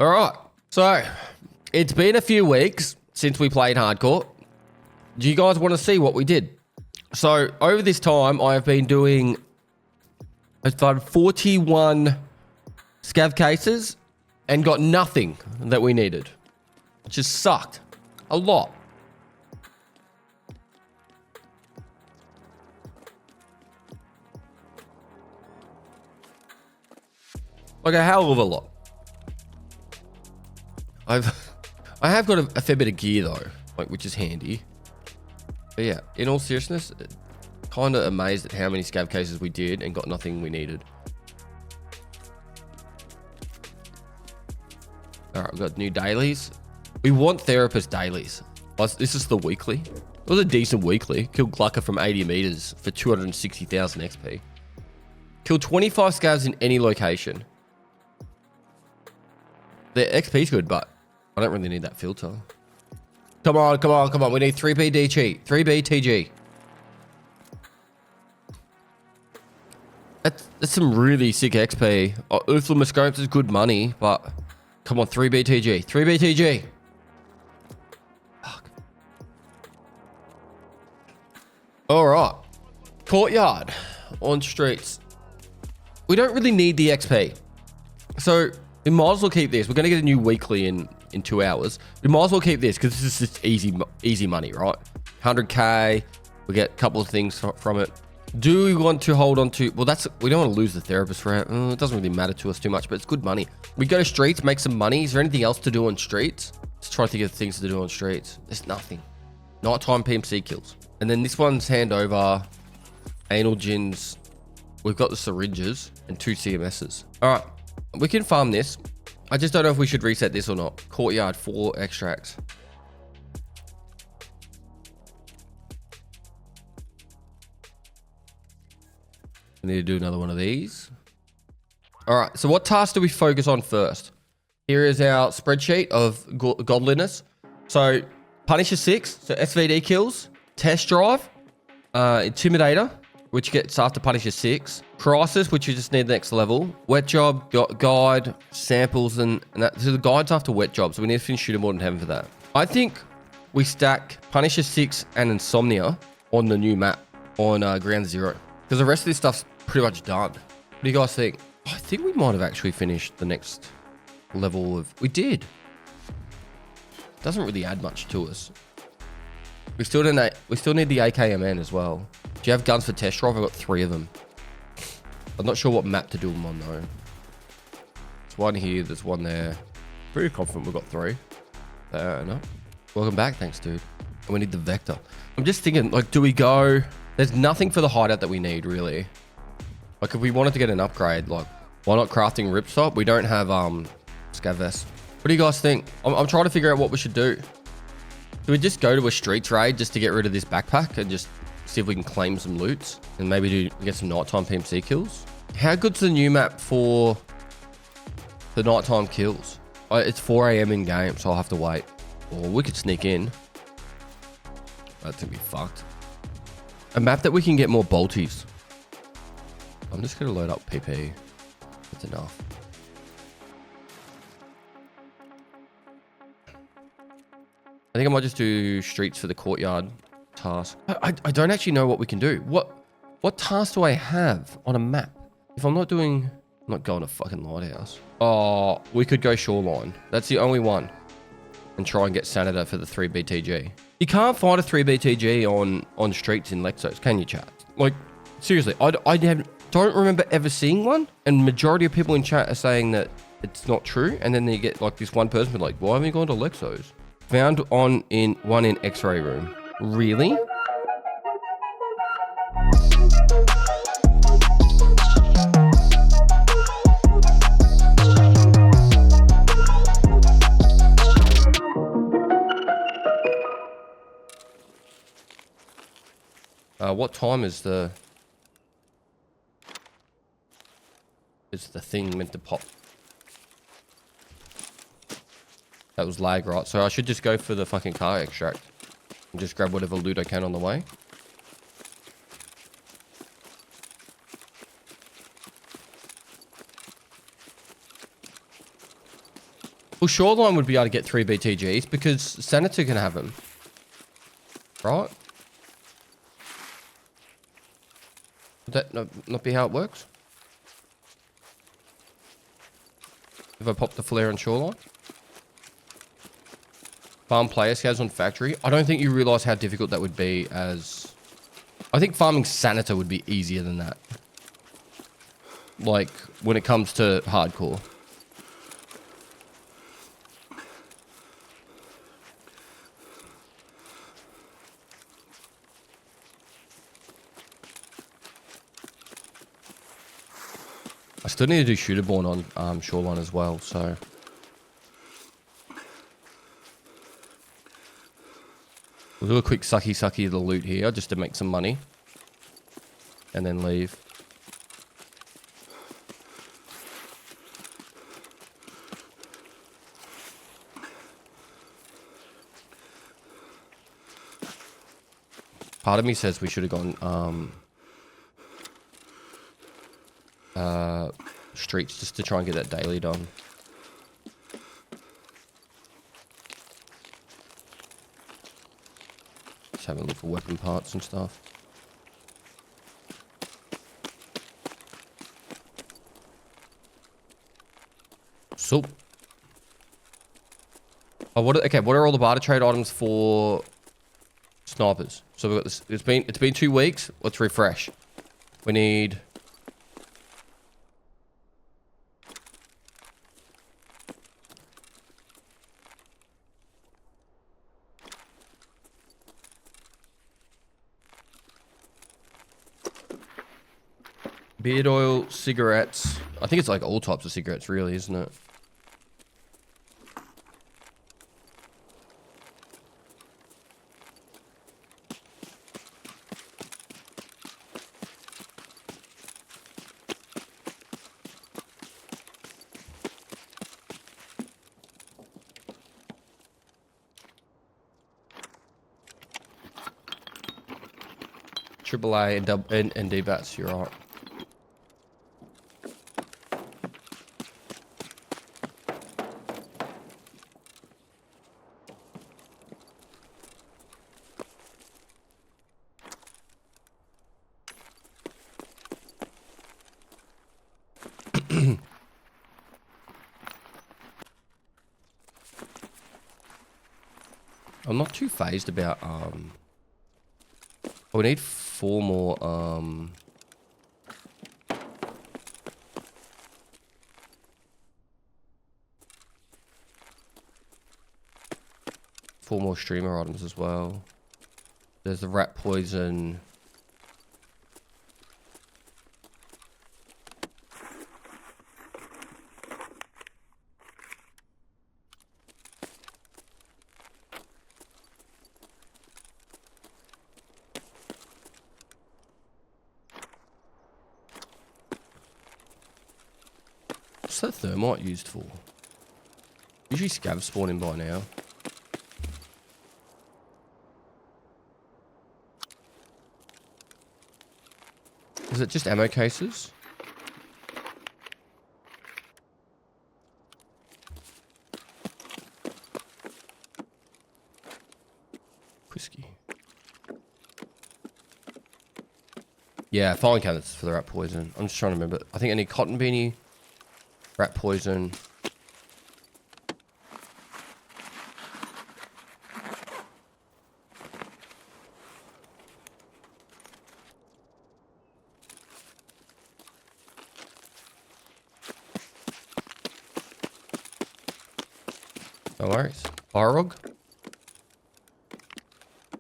All right. So it's been a few weeks since we played hardcore. Do you guys want to see what we did? So over this time, I've done 41 scav cases and got nothing that we needed. It just sucked a lot. Like a hell of a lot. I have got a fair bit of gear though, like, which is handy. But yeah, in all seriousness, kind of amazed at how many scav cases we did and got nothing we needed. All right, we've got new dailies. We want therapist dailies. This is the weekly. It was a decent weekly. Killed Glucker from 80 meters for 260,000 XP. Killed 25 scavs in any location. The XP's good, but I don't really need that filter. Come on, come on, come on. We need 3B DG, 3B TG. That's some really sick XP. Oh, Scopes is good money, but come on, 3B TG, 3B TG. Fuck. All right. Courtyard on streets. We don't really need the XP. So we might as well keep this. We're going to get a new weekly in 2 hours. We might as well keep this because this is just easy money, right? 100k. We get a couple of things from it. Do we want to hold on to... Well, we don't want to lose the therapist for it. It doesn't really matter to us too much, but it's good money. We go to streets, make some money. Is there anything else to do on streets? Let's try to think of things to do on streets. There's nothing. Nighttime PMC kills. And then this one's handover. Anal gins. We've got the syringes and 2 CMSs. All right. We can farm this. I just don't know if we should reset this or not. Courtyard, 4 extracts. I need to do another one of these. All right. So what tasks do we focus on first? Here is our spreadsheet of godliness. So Punisher 6, so SVD kills. Test drive. Intimidator, which gets after Punisher 6. Crisis, which you just need the next level. Wet job, guide, samples, and that. So the guide's after wet job, so we need to finish Shooter More Than Heaven for that. I think we stack Punisher 6 and Insomnia on the new map on Ground Zero. Because the rest of this stuff's pretty much done. What do you guys think? I think we might have actually finished the next level of... We did. Doesn't really add much to us. We still need the AKMN as well. Do you have guns for test drive? I've got 3 of them. I'm not sure what map to do them on though. There's one here, there's one there. Pretty confident we've got 3. No. Welcome back, thanks dude. And we need the Vector. I'm just thinking, like, do we go... There's nothing for the hideout that we need, really. Like, if we wanted to get an upgrade, like, why not crafting Ripstop? We don't have Scav Vest. What do you guys think? I'm trying to figure out what we should do. Do we just go to a streets raid just to get rid of this backpack and just see if we can claim some loots and maybe get some nighttime PMC kills? How good's the new map for the nighttime kills? It's 4 a.m. in game, so I'll have to wait. Or we could sneak in. That's gonna be fucked. A map that we can get more bolties. I'm just gonna load up PP. That's enough. I think I might just do streets for the courtyard task. I don't actually know what we can do. What task do I have on a map? If I'm not going to fucking lighthouse. Oh, we could go shoreline. That's the only one. And try and get Senator for the 3BTG. You can't find a 3BTG on streets in Lexos, can you, chat? Like, seriously, I don't remember ever seeing one. And majority of people in chat are saying that it's not true. And then you get like this one person like, why haven't you gone to Lexos? Found one in X-ray room. Really? What time is the thing meant to pop? That was lag, right? So I should just go for the fucking car extract and just grab whatever loot I can on the way. Well, Shoreline would be able to get 3 BTGs because Senator can have them. Right? Would that not be how it works? If I pop the flare on Shoreline? Farm player scouts on factory. I don't think you realize how difficult that would be as... I think farming Senator would be easier than that. Like, when it comes to hardcore. I still need to do shooterborn on Shoreline as well, so... We'll do a quick sucky of the loot here, just to make some money. And then leave. Part of me says we should have gone, streets just to try and get that daily done. Just having a look for weapon parts and stuff. So, oh, what are all the barter trade items for snipers? So we've got this. It's been 2 weeks. Let's refresh. We need. Beard oil, cigarettes. I think it's like all types of cigarettes, really, isn't it? AAA and D-bats, you're right. I'm not too phased about we need 4 more 4 more streamer items as well. There's the rat poison. What's that thermite used for? Usually scavs spawn in by now. Is it just ammo cases? Whiskey. Yeah, filing cabinets for the rat poison. I'm just trying to remember. I think I need cotton beanie, rat poison. No worries. Barog.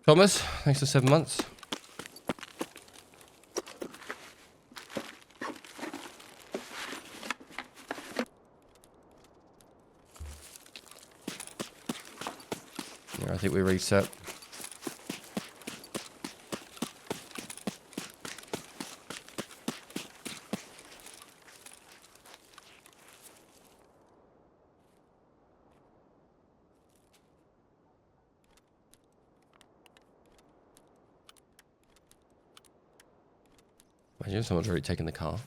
Thomas, thanks for 7 months. Yeah, I think we reset. Imagine if someone's already taken the car.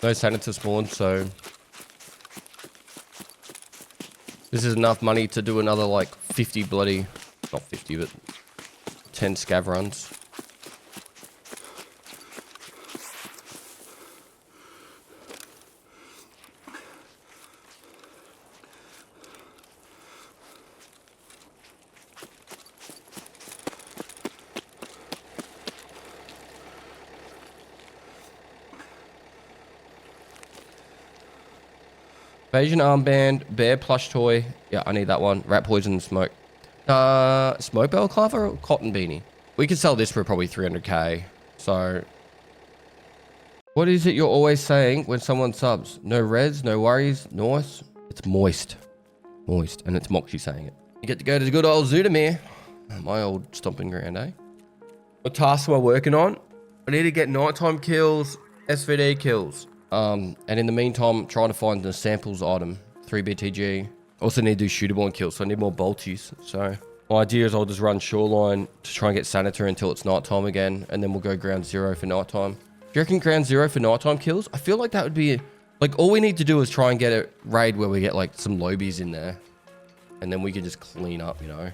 No senator spawned, so this is enough money to do another like 50 bloody, not 50, but 10 scav runs. Invasion armband, bear plush toy. Yeah, I need that one. Rat poison and smoke. Smoke balaclava or cotton beanie? We could sell this for probably 300k. So, what is it you're always saying when someone subs? No reds, no worries, nice. It's moist. Moist. And it's Moxie saying it. You get to go to the good old Zoodamere. My old stomping ground, eh? What tasks am I working on? I need to get nighttime kills, SVD kills. And in the meantime, trying to find the samples item, 3 BTG. Also need to do shooterborn kills, so I need more bolties. So my idea is I'll just run shoreline to try and get Senator until it's nighttime again, and then we'll go ground zero for nighttime. Do you reckon ground zero for nighttime kills? I feel like that would be, like, all we need to do is try and get a raid where we get like some lobies in there, and then we can just clean up, you know.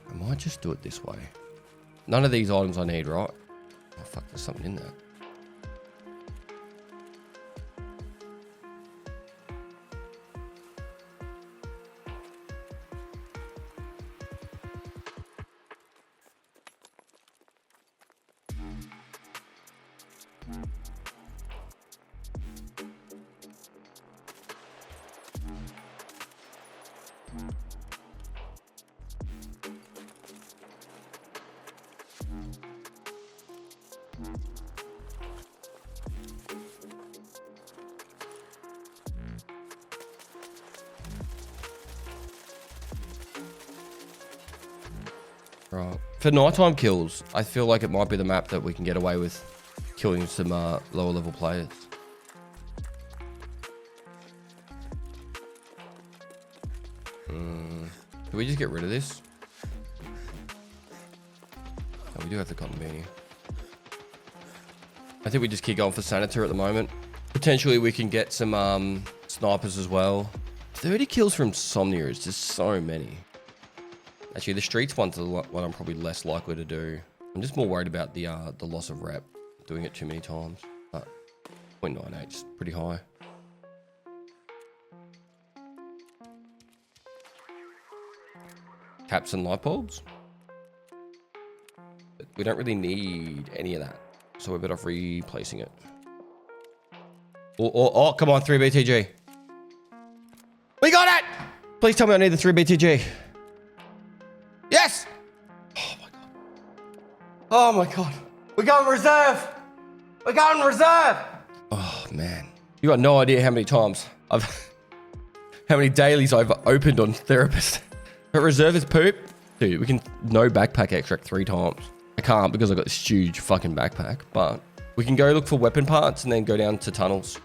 I might just do it this way. None of these items I need, right? Oh fuck, there's something in there. Right. For nighttime kills, I feel like it might be the map that we can get away with killing some lower level players. Can we just get rid of this? Oh, we do have the cotton beanie. I think we just keep going for Senator at the moment. Potentially we can get some snipers as well. 30 kills from Somnia is just so many. Actually, the streets one's the one I'm probably less likely to do. I'm just more worried about the loss of rep, doing it too many times. But 0.98 is pretty high. Caps and light bulbs. But we don't really need any of that, so we're better off replacing it. Oh, come on, 3 BTG. We got it! Please tell me I need the 3 BTG. Yes! Oh my god. Oh my god. We got in reserve! We got in reserve! Oh man. You got no idea how many times how many dailies I've opened on Therapist. But reserve is poop. Dude, we can no backpack extract 3 times. I can't because I've got this huge fucking backpack, but we can go look for weapon parts and then go down to tunnels.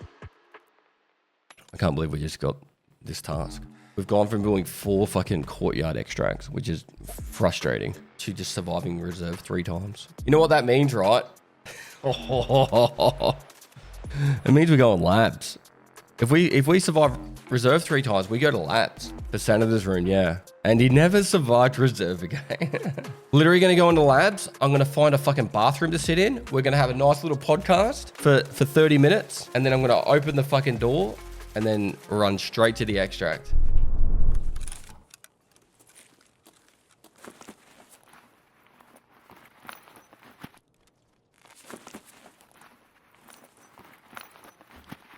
I can't believe we just got this task. We've gone from doing 4 fucking courtyard extracts, which is frustrating, to just surviving reserve 3 times. You know what that means, right? It means we go on labs. If we survive reserve 3 times, we go to labs. The Senator's room, yeah. And he never survived reserve again. Literally gonna go into labs. I'm gonna find a fucking bathroom to sit in. We're gonna have a nice little podcast for 30 minutes. And then I'm gonna open the fucking door and then run straight to the extract.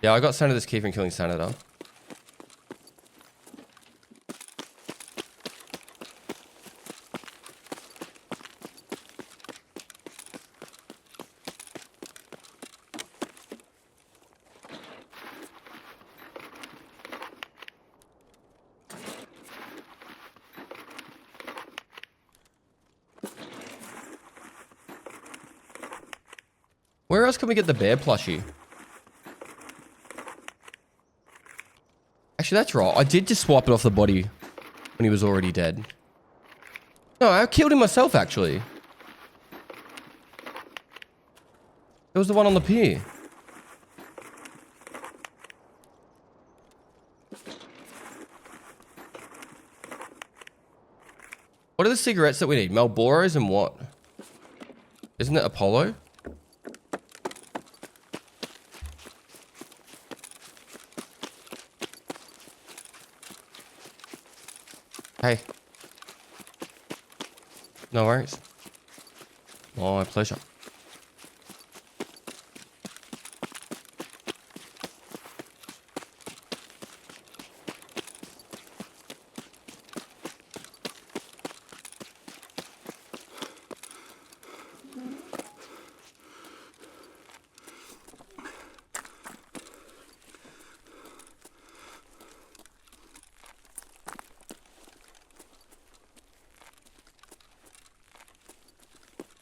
Yeah, I got Senator's key from killing Senator. Where else can we get the bear plushie? Actually, that's right. I did just swipe it off the body when he was already dead. No, I killed him myself, actually. It was the one on the pier. What are the cigarettes that we need? Marlboros and what? Isn't it Apollo? Hey. No worries. My pleasure.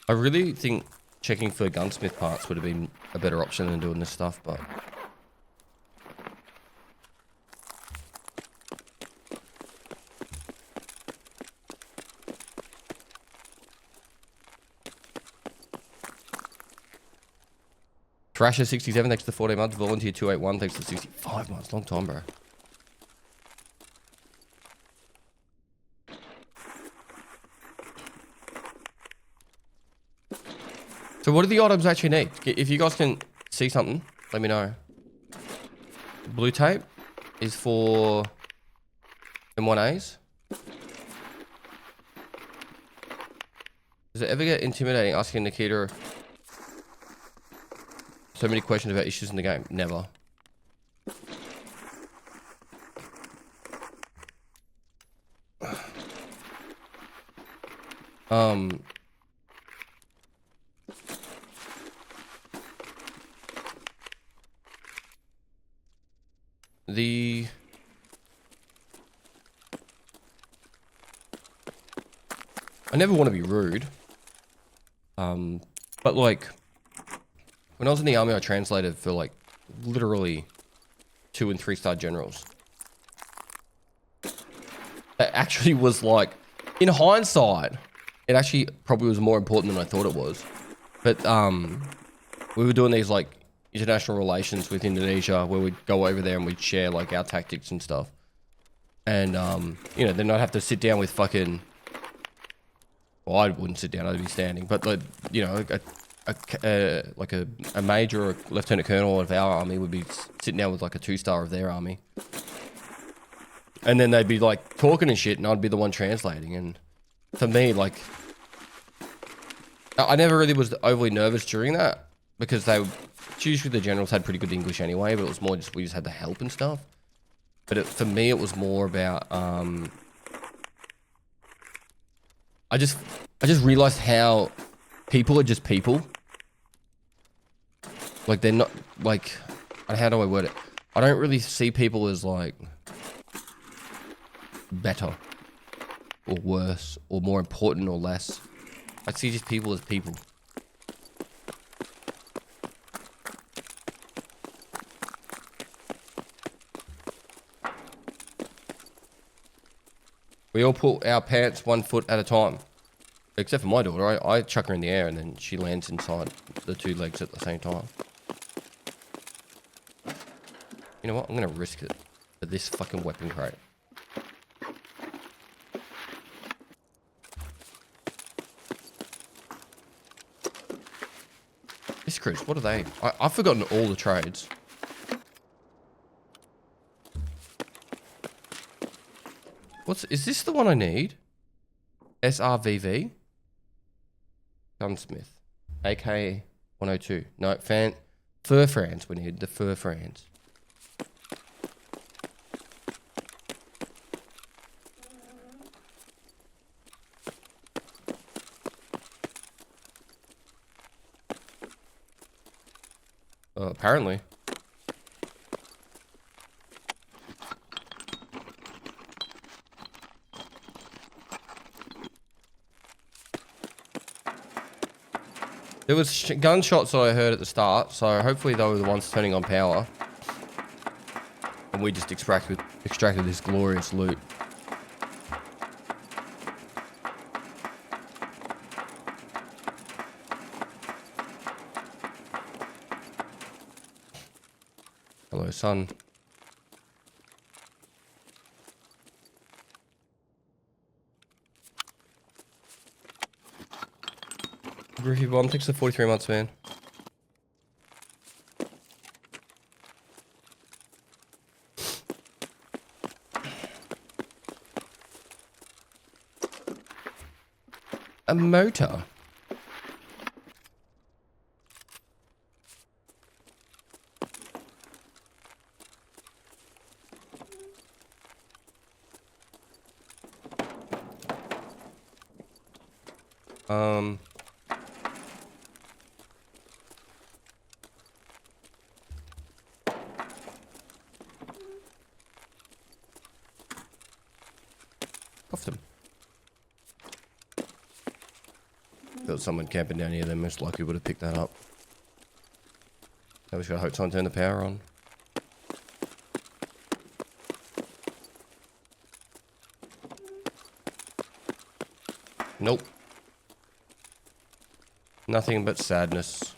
I really think checking for gunsmith parts would have been a better option than doing this stuff, but... Thrasher 67, thanks to the 14 months. Volunteer 281, thanks to the 65 months. Long time, bro. So what do the items actually need? If you guys can see something, let me know. Blue tape is for M1As. Does it ever get intimidating asking Nikita so many questions about issues in the game? Never. I never want to be rude. But like, when I was in the army, I translated for like literally 2- and 3-star generals. It actually was like, in hindsight, it actually probably was more important than I thought it was. But we were doing these like international relations with Indonesia where we'd go over there and we'd share like our tactics and stuff. And, you know, then I'd have to sit down with fucking... Well, I wouldn't sit down, I'd be standing. But, like, you know, like a major or a lieutenant colonel of our army would be sitting down with like a 2-star of their army. And then they'd be like talking and shit and I'd be the one translating. And for me, like, I never really was overly nervous during that because usually the generals had pretty good English anyway, but it was more just, we just had the help and stuff. But for me, it was more about, I just realized how people are just people. Like, they're not, like, how do I word it? I don't really see people as, like, better or worse or more important or less. I see just people as people. We all pull our pants 1 foot at a time. Except for my daughter, I chuck her in the air and then she lands inside the 2 legs at the same time. You know what? I'm gonna risk it for this fucking weapon crate. This crews, what are they? I've forgotten all the trades. Is this the one I need? SRVV? Gunsmith. AK 102. No, Fur Franz. We need the Fur Franz. Apparently. There was gunshots that I heard at the start, so hopefully they were the ones turning on power. And we just extracted this glorious loot. Hello, son. Griffy Bomb, thanks for 43 months, man. A motor. Off them. If there was someone camping down here, they most likely would have picked that up. Now we just gotta hope someone turned the power on. Nope. Nothing but sadness.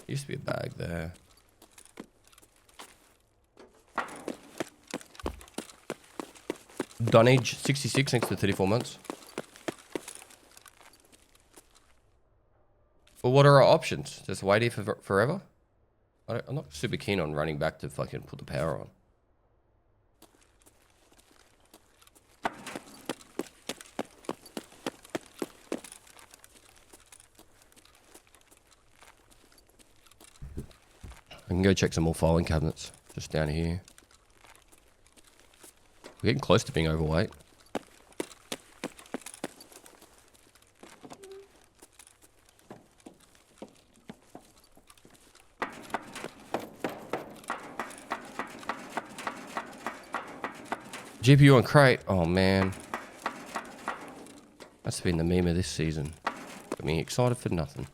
Used to be a bag there. Dunnage 66, thanks to 34 months. Well, what are our options? Just wait here for forever? I'm not super keen on running back to fucking put the power on. I can go check some more filing cabinets just down here. We're getting close to being overweight. GPU on crate. Oh man. That's been the meme of this season. Got me excited for nothing.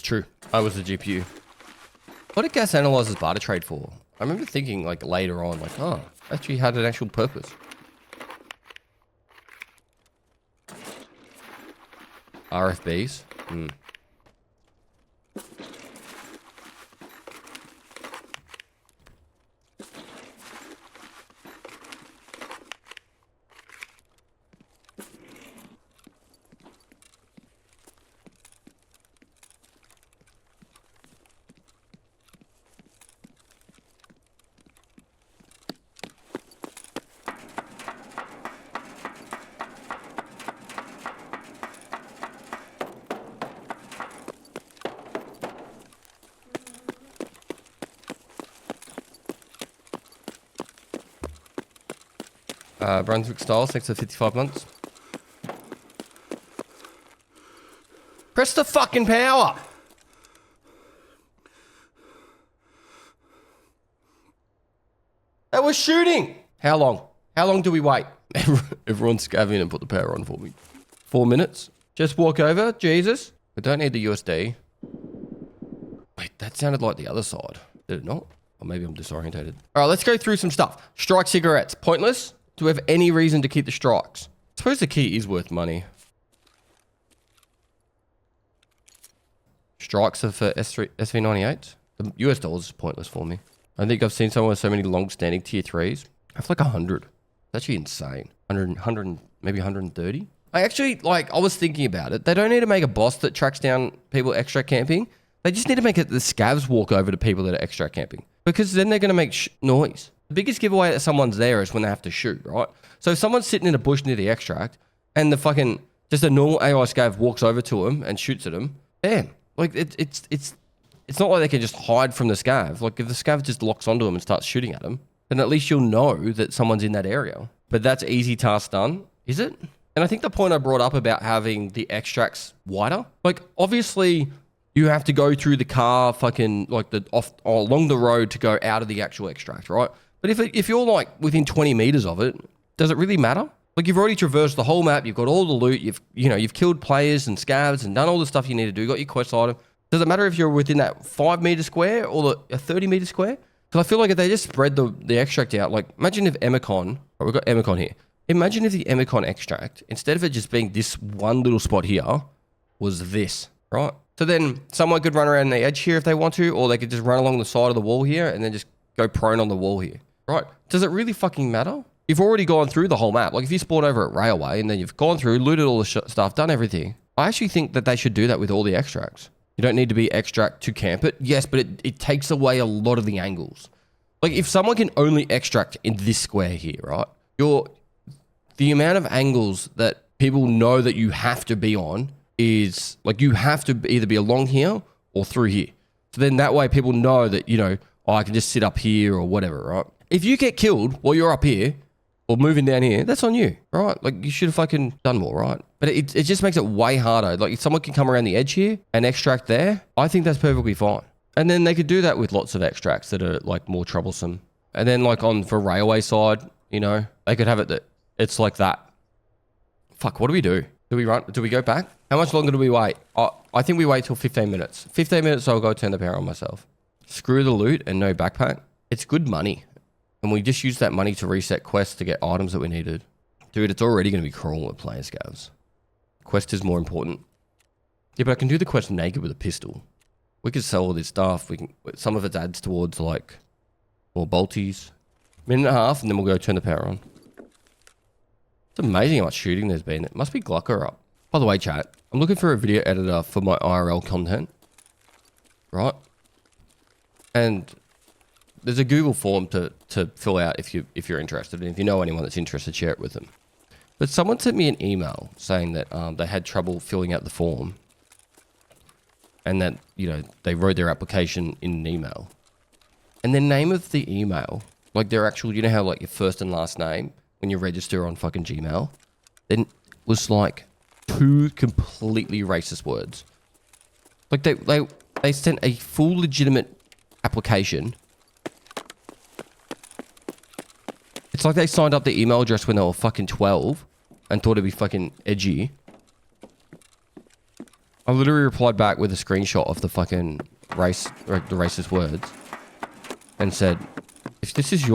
True. I was the GPU. What did gas analyzers barter trade for? I remember thinking like later on, like, oh, actually had an actual purpose. RFBs? Hmm. Brunswick Styles, thanks for 55 months. Press the fucking power! That was shooting! How long? How long do we wait? Everyone's scavenging and put the power on for me. 4 minutes. Just walk over, Jesus. I don't need the USD. Wait, that sounded like the other side. Did it not? Or maybe I'm disorientated. All right, let's go through some stuff. Strike cigarettes. Pointless. Do we have any reason to keep the strikes? I suppose the key is worth money. Strikes are for SV98. The US dollars is pointless for me. I think I've seen someone with so many long-standing tier 3s. I have like 100. That's actually insane. 100, maybe 130. I actually, like, I was thinking about it. They don't need to make a boss that tracks down people extract camping. They just need to make it the scavs walk over to people that are extract camping. Because then they're going to make noise. The biggest giveaway that someone's there is when they have to shoot, right? So if someone's sitting in a bush near the extract, and the fucking, just a normal AI scav walks over to him and shoots at him, damn. Like, it's not like they can just hide from the scav. Like, if the scav just locks onto him and starts shooting at him, then at least you'll know that someone's in that area. But that's easy task done, is it? And I think the point I brought up about having the extracts wider, like, obviously you have to go through the car fucking, like, along the road to go out of the actual extract, right? But if you're, like, within 20 meters of it, does it really matter? Like, you've already traversed the whole map, you've got all the loot, you've killed players and scavs and done all the stuff you need to do, you got your quest item. Does it matter if you're within that 5 meter square or a 30 meter square? Because I feel like if they just spread the extract out, like, imagine if Emicon, we've got Emicon here. Imagine if the Emicon extract, instead of it just being this one little spot here, was this, right? So then someone could run around the edge here if they want to, or they could just run along the side of the wall here and then just go prone on the wall here, right? Does it really fucking matter? You've already gone through the whole map. Like, if you spawn over at Railway and then you've gone through, looted all the stuff, done everything. I actually think that they should do that with all the extracts. You don't need to be extract to camp it. Yes, but it takes away a lot of the angles. Like, if someone can only extract in this square here, right? The amount of angles that people know that you have to be on is, like, you have to either be along here or through here. So then that way people know that, oh, I can just sit up here or whatever, right? If you get killed while you're up here, or moving down here, that's on you, right? Like, you should have fucking done more, right? But it just makes it way harder. Like, if someone can come around the edge here and extract there, I think that's perfectly fine. And then they could do that with lots of extracts that are, like, more troublesome. And then, like, for railway side, they could have it that it's like that. Fuck, what do we do? Do we run? Do we go back? How much longer do we wait? I think we wait till 15 minutes. 15 minutes, I'll go turn the power on myself. Screw the loot and no backpack. It's good money. And we just use that money to reset quests to get items that we needed. Dude, it's already going to be crawling with player scavs. Quest is more important. Yeah, but I can do the quest naked with a pistol. We could sell all this stuff. Some of it adds towards, like, more bolties. Minute and a half, and then we'll go turn the power on. It's amazing how much shooting there's been. It must be Glocker up. By the way, chat, I'm looking for a video editor for my IRL content. Right? And there's a Google form to fill out if you're interested. And if you know anyone that's interested, share it with them. But someone sent me an email saying that they had trouble filling out the form. And that, they wrote their application in an email. And the name of the email, like their actual, how, like, your first and last name, when you register on fucking Gmail, then was like 2 completely racist words. Like, they sent a full legitimate application. It's like they signed up the email address when they were fucking 12 and thought it'd be fucking edgy. I literally replied back with a screenshot of the fucking the racist words and said, if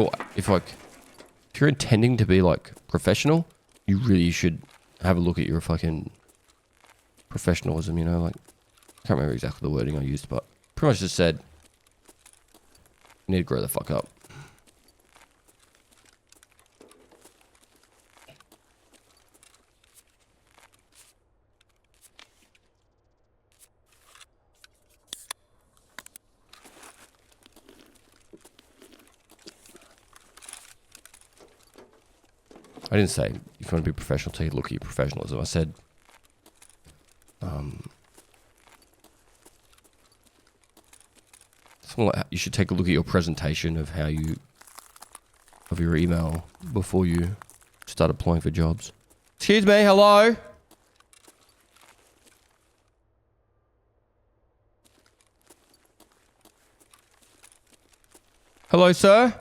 you're intending to be, like, professional, you really should have a look at your fucking professionalism, like, I can't remember exactly the wording I used, but pretty much just said, you need to grow the fuck up. I didn't say if you want to be professional, take a look at your professionalism. I said, you should take a look at your presentation of your email before you start applying for jobs. Excuse me, hello? Hello, sir?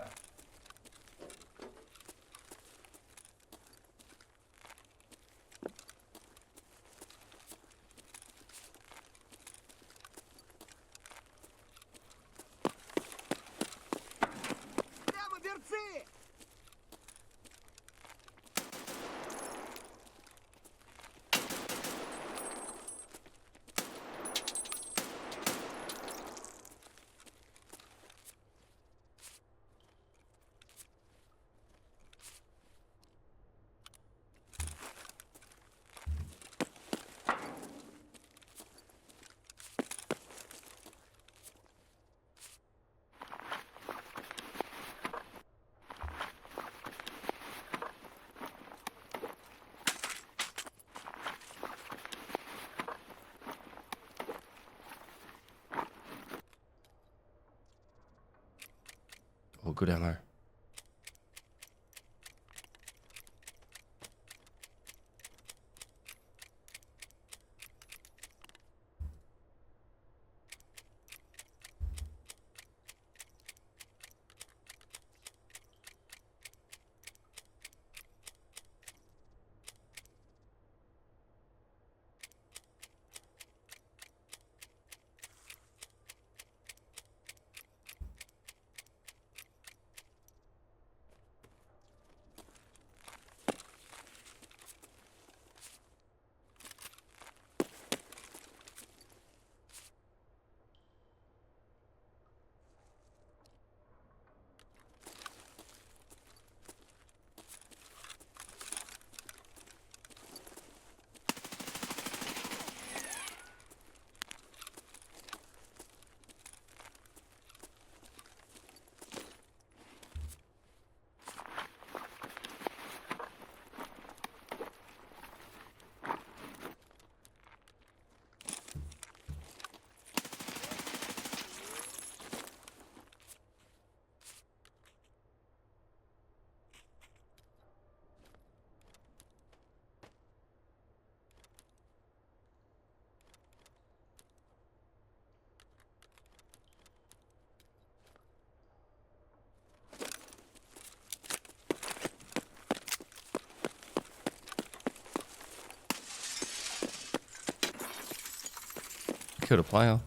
Oh, good ammo. Killed a player.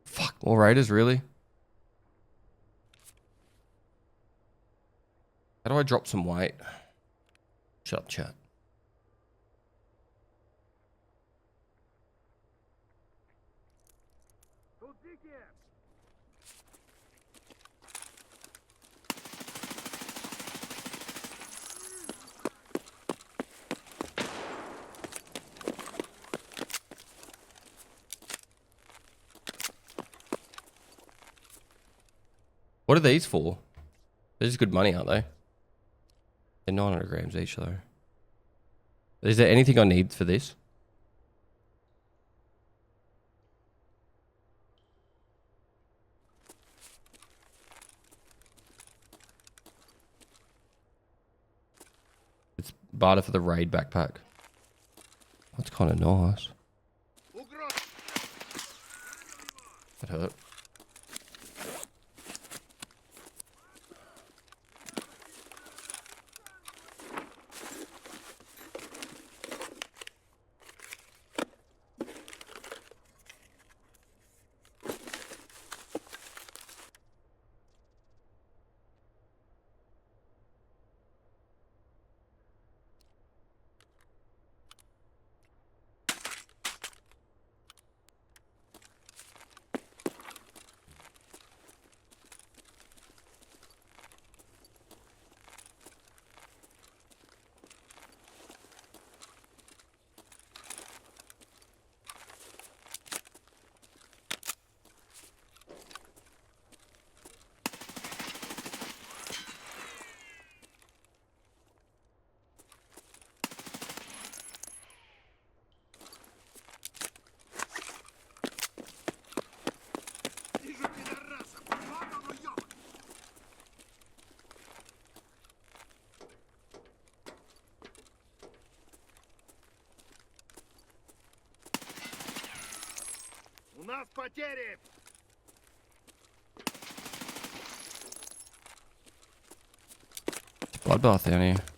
Fuck, more raiders, really? How do I drop some weight? Shut up, chat. What are these for? These are good money, aren't they? They're 900 grams each, though. Is there anything I need for this? It's barter for the raid backpack. That's kind of nice. That hurt. У нас потери! Bloodbath down here.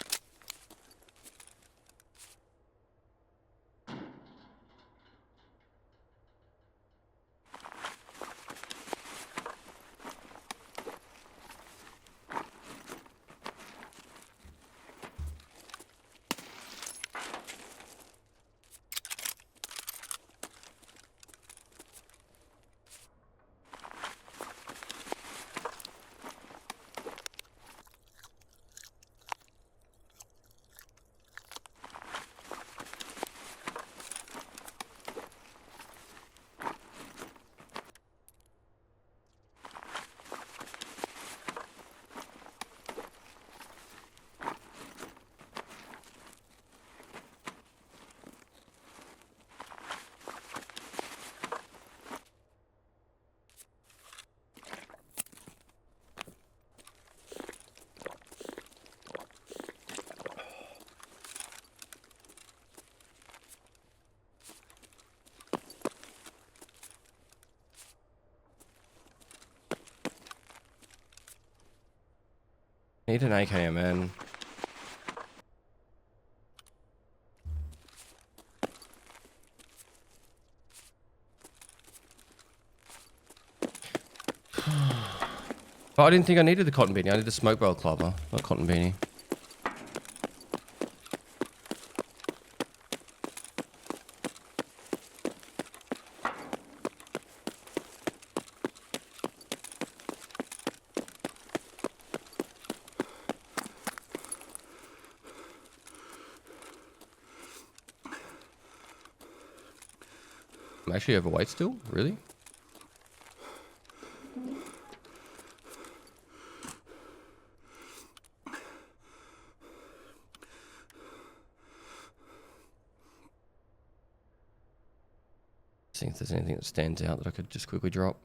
Need an AKMN. But I didn't think I needed the cotton beanie. I need the smoke barrel clover, not cotton beanie. I'm actually overweight still? Really? See if there's anything that stands out that I could just quickly drop.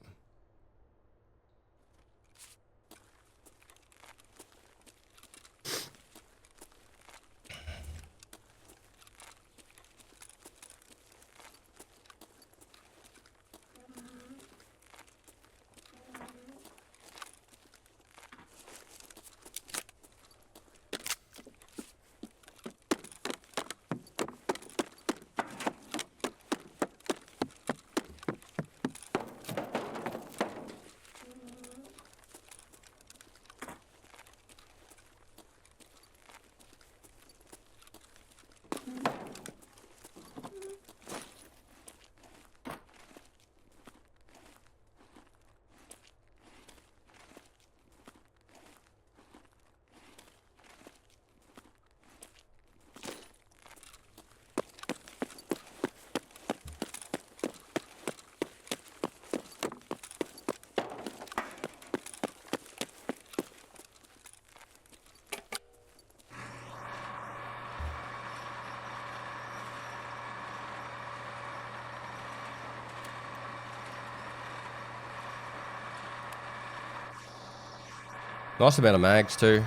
Nice amount of mags too.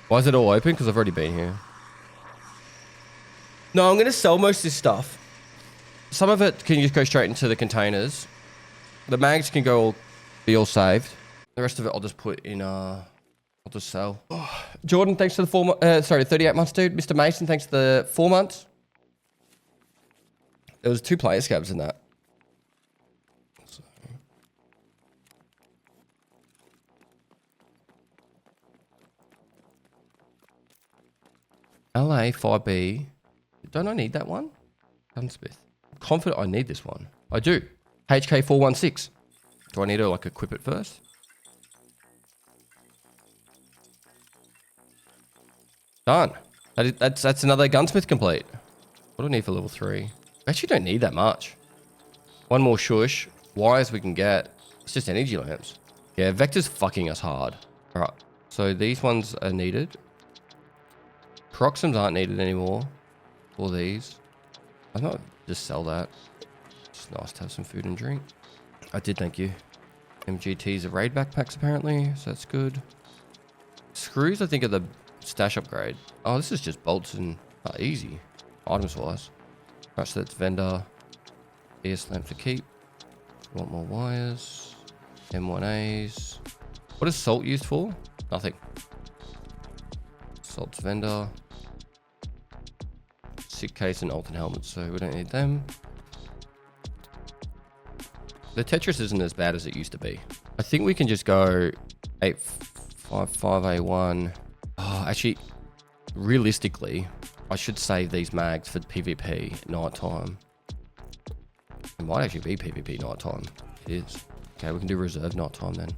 Why is it all open? Because I've already been here. No, I'm going to sell most of this stuff. Some of it can just go straight into the containers. The mags can be all saved. The rest of it I'll just put in, I'll just sell. Oh, Jordan, thanks for the 38 months, dude. Mr. Mason, thanks for the 4 months. There was 2 player scabs in that. LA 5B. Don't I need that one? Gunsmith. I'm confident I need this one. I do. HK 416. Do I need to like equip it first? Done. That's another gunsmith complete. What do I need for level 3? I actually don't need that much. One more shush. Wires we can get. It's just energy lamps. Yeah, Vector's fucking us hard. Alright. So these ones are needed. Proxims aren't needed anymore. All these. I might just sell that. It's nice to have some food and drink. I did, thank you. MGTs are raid backpacks apparently, so that's good. Screws I think are the stash upgrade. Oh, this is just bolts and easy. Items wise. Right, so that's vendor. ES lamp to keep. Want more wires. M1As. What is salt used for? Nothing. Salt's vendor. Sick case and Alton helmets, so we don't need them. The Tetris isn't as bad as it used to be. I think we can just go 855A1. Oh, actually, realistically, I should save these mags for PvP at night time. It might actually be PvP night time. It is. Okay, we can do reserve night time then.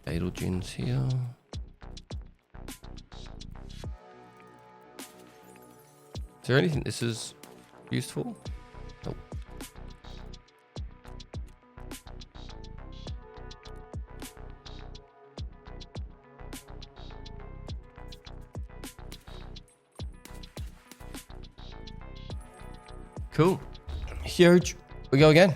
Fatal gins here. Is there anything this is useful? Nope. Cool. Huge. We go again.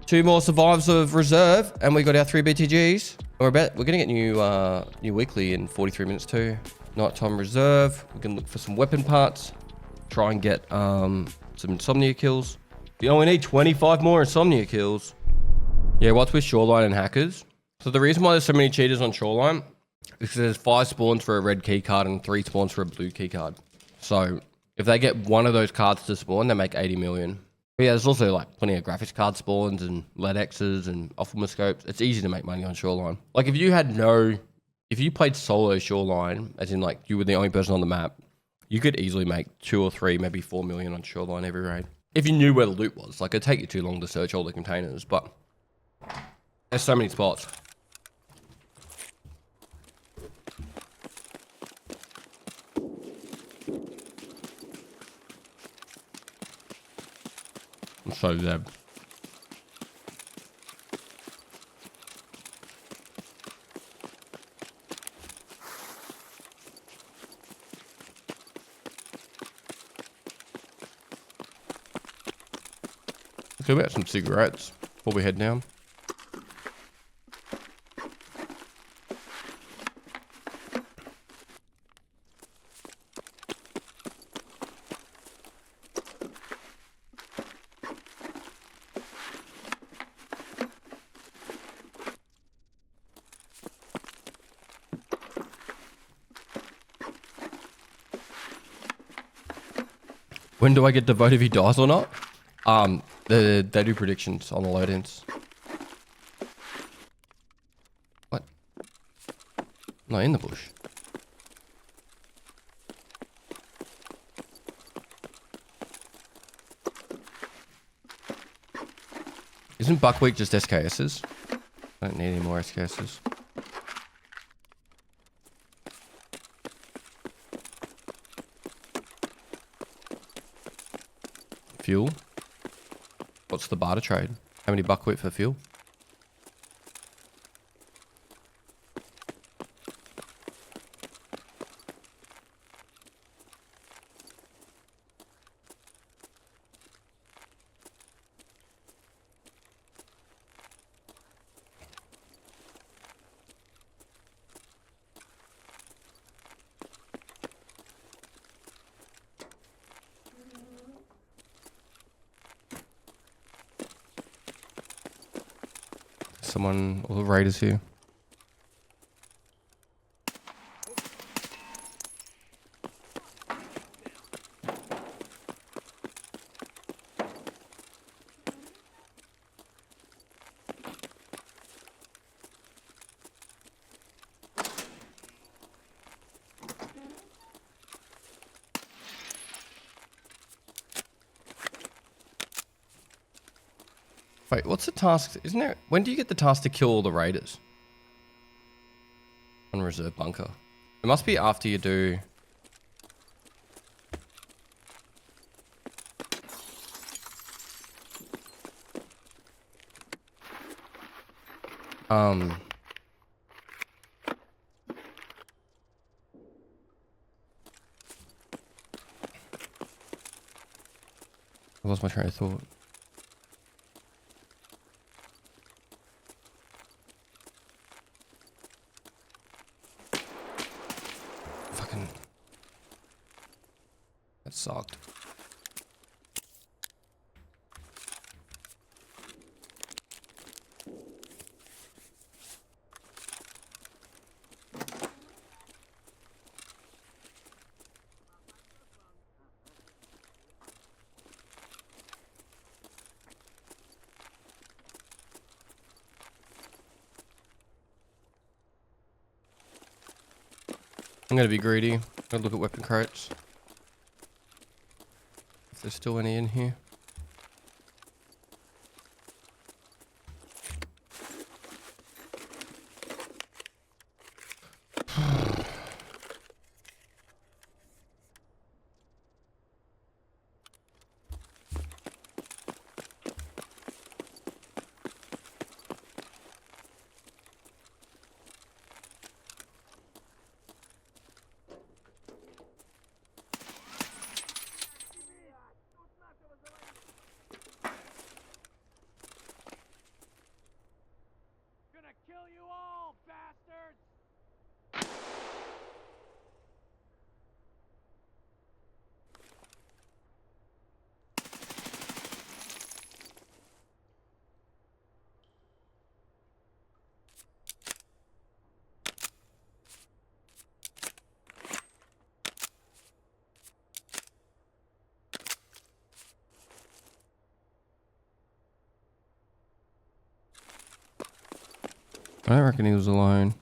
2 more survivors of reserve, and we got our 3 BTGs. We're gonna get new weekly in 43 minutes too. Nighttime reserve. We can look for some weapon parts. Try and get some insomnia kills. We only need 25 more insomnia kills. Yeah, what's with Shoreline and hackers? So the reason why there's so many cheaters on Shoreline is because there's 5 spawns for a red key card and 3 spawns for a blue key card. So if they get one of those cards to spawn, they make 80 million. But yeah, there's also like plenty of graphics card spawns and LEDXs and ophthalmoscopes. It's easy to make money on Shoreline. Like if you played solo Shoreline, as in like you were the only person on the map, you could easily make 2 or 3, maybe 4 million on Shoreline every raid. If you knew where the loot was, like it'd take you too long to search all the containers, but there's so many spots. I'm so dead. Let's go get some cigarettes before we head down. When do I get to vote if he dies or not? They do predictions on the load-ins. What? Not in the bush. Isn't Buckwheat just SKSs? Don't need any more SKSs. Fuel. What's the barter trade? How many buckwheat for fuel? Someone, all the raiders here. Wait, what's the task? Isn't there? When do you get the task to kill all the raiders? On reserve bunker. It must be after you do. I lost my train of thought. Fucking. That sucked. I'm gonna be greedy. I'm gonna look at weapon crates. If there's still any in here. I don't reckon he was alone.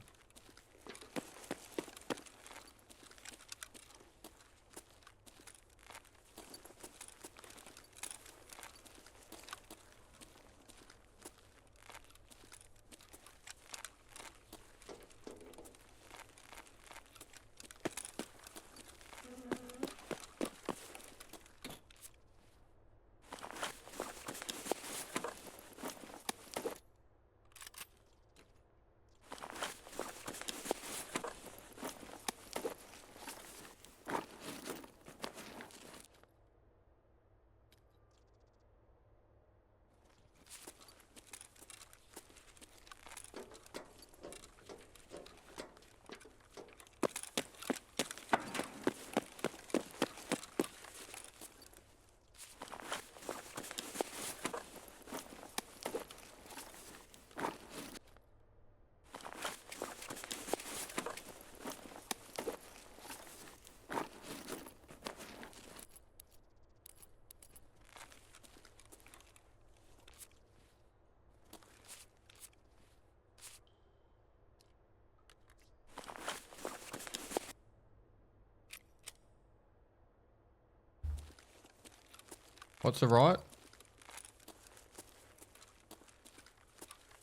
What's the right?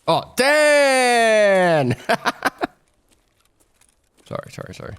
Oh, Dan! Sorry.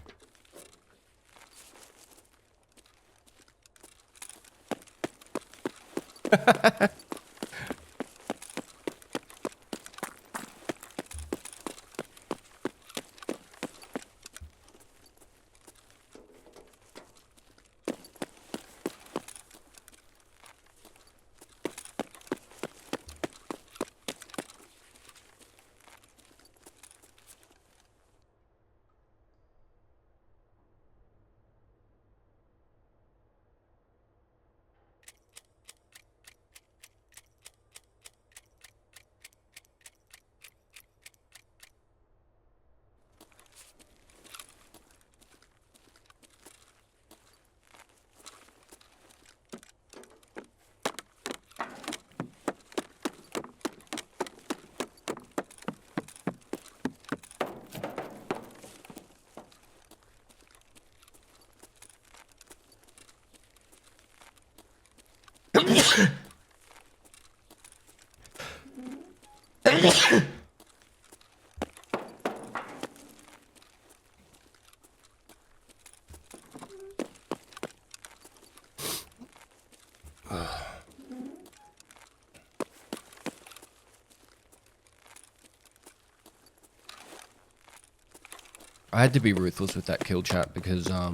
I had to be ruthless with that kill chat because I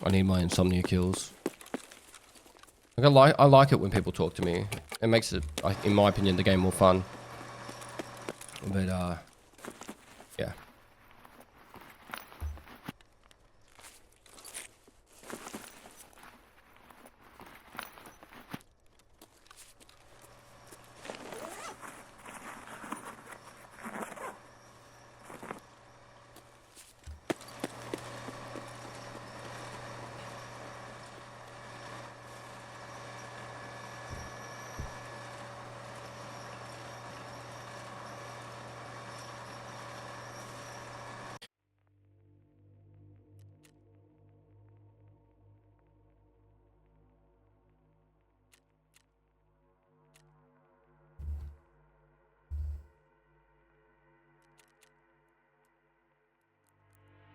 need my insomnia kills. Like I like it when people talk to me. It makes it, in my opinion, the game more fun. But yeah.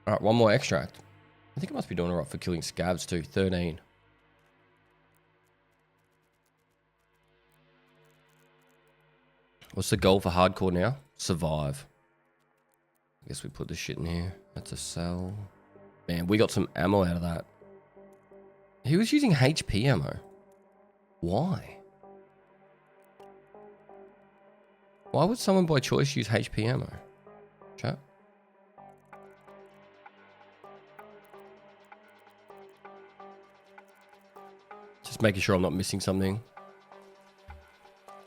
All right, one more extract. I think I must be doing all right for killing scabs too. 13. What's the goal for hardcore now? Survive. I guess we put this shit in here. That's a cell. Man, we got some ammo out of that. He was using HP ammo. Why? Why would someone by choice use HP ammo? Chat. Just making sure I'm not missing something.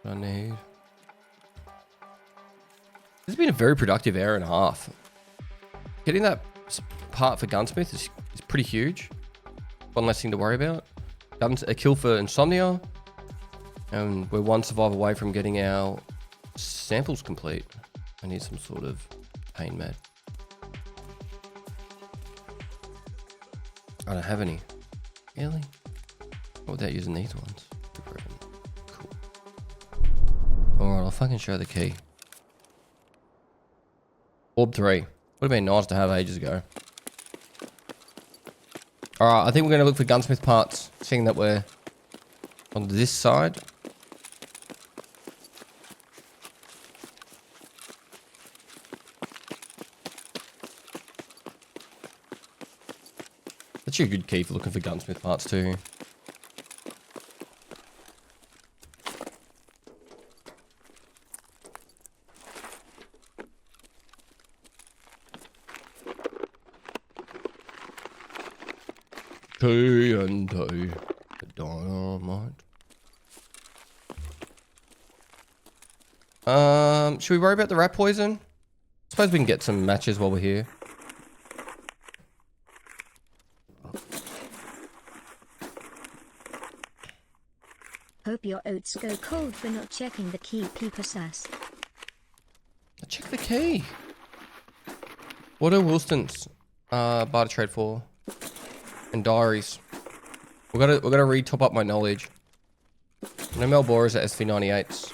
I need. This has been a very productive hour and a half. Getting that part for Gunsmith is pretty huge. One less thing to worry about. A kill for insomnia. And we're one survive away from getting our Sample's complete. I need some sort of pain med. I don't have any. Really? What without using these ones? Cool. Alright, I'll fucking show the key. Orb 3. Would have been nice to have ages ago. Alright, I think we're going to look for gunsmith parts, seeing that we're on this side. That's a good key for looking for gunsmith parts too. TNT, dynamite. Should we worry about the rat poison? Suppose we can get some matches while we're here. Hope your oats go cold for not checking the key, Peeper Sass. Check the key. What are Wilston's barter trade for? And diaries. We gotta re-top up my knowledge. No Malboras at SV98s.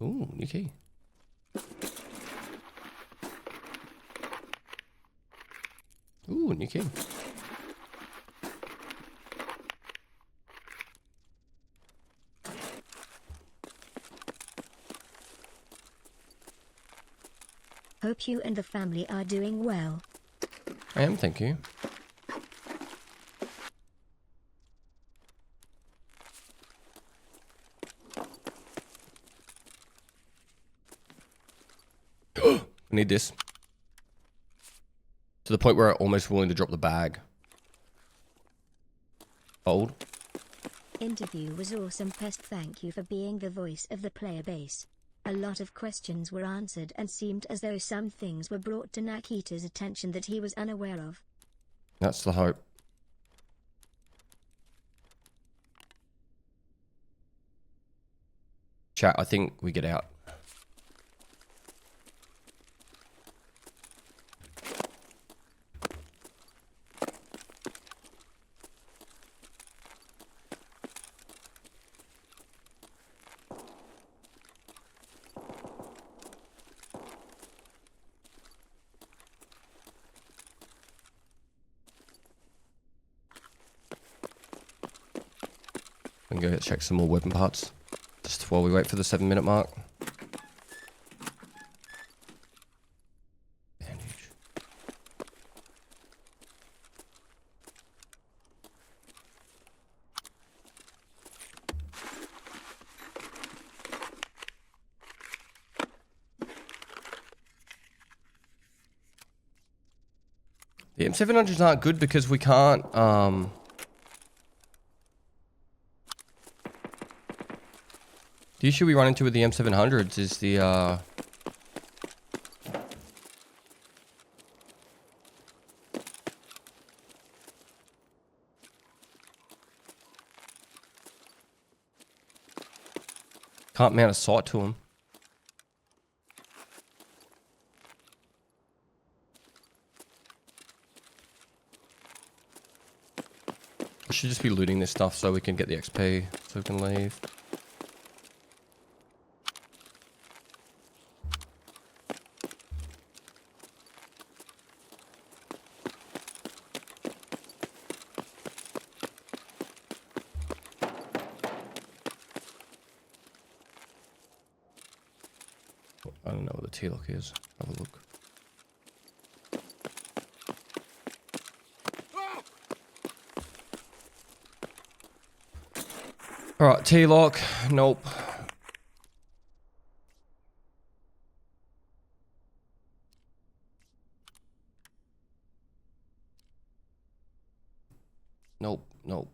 Ooh, new key. Ooh, new key. Hope you and the family are doing well. I am, thank you. I need this. To the point where I'm almost willing to drop the bag. Hold. Interview was awesome, Pest. Thank you for being the voice of the player base. A lot of questions were answered and seemed as though some things were brought to Nakita's attention that he was unaware of. That's the hope. Chat, I think we get out. We can go check some more weapon parts. Just while we wait for the 7-minute mark. Bandage. The M700s aren't good because we can't, the issue we run into with the M700s is the, can't mount a sight to them. We should just be looting this stuff so we can get the XP, so we can leave. I don't know what the T-lock is. Have a look. Alright, T-lock. Nope. Nope, nope.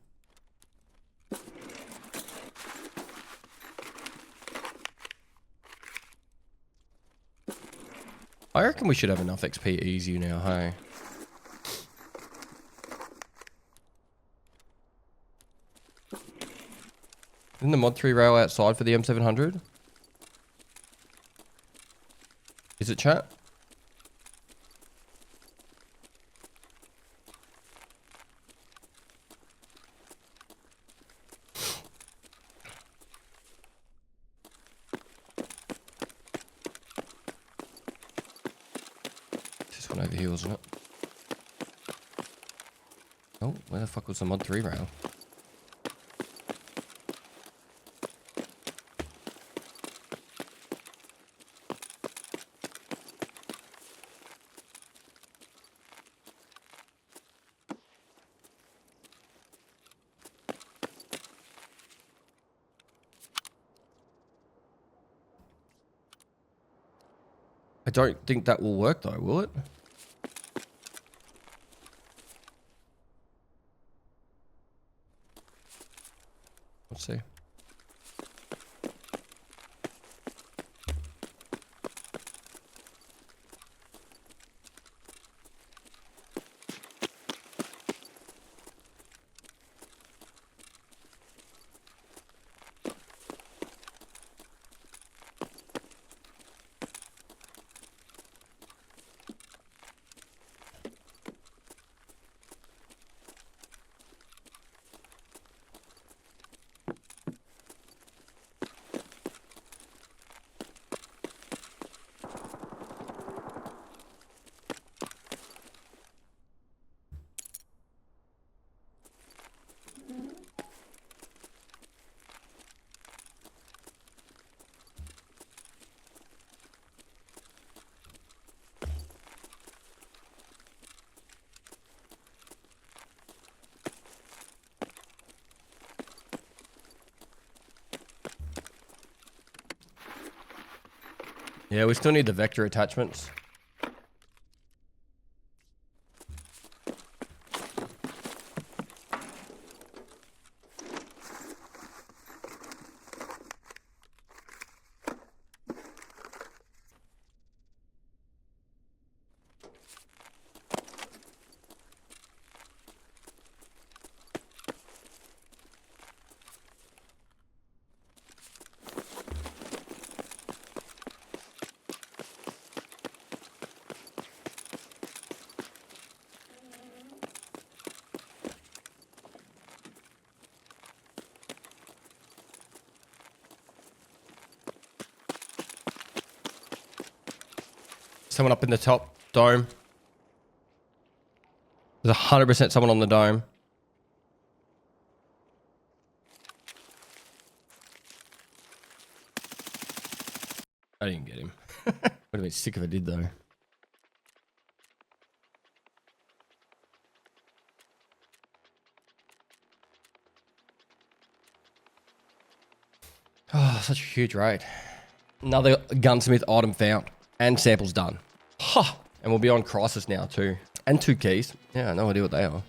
I reckon we should have enough XP easy now, hey? Isn't the mod 3 rail outside for the M700? Is it, chat? This one over here, wasn't it? Oh, where the fuck was the mod 3 rail? I don't think that will work though, will it? Let's see. Yeah, we still need the vector attachments. Someone up in the top dome. There's 100% someone on the dome. I didn't get him. Would have been sick if I did though. Oh, such a huge raid. Another gunsmith item found. And samples done. Ha! And we'll be on crisis now too. And 2 keys. Yeah, no idea what they are.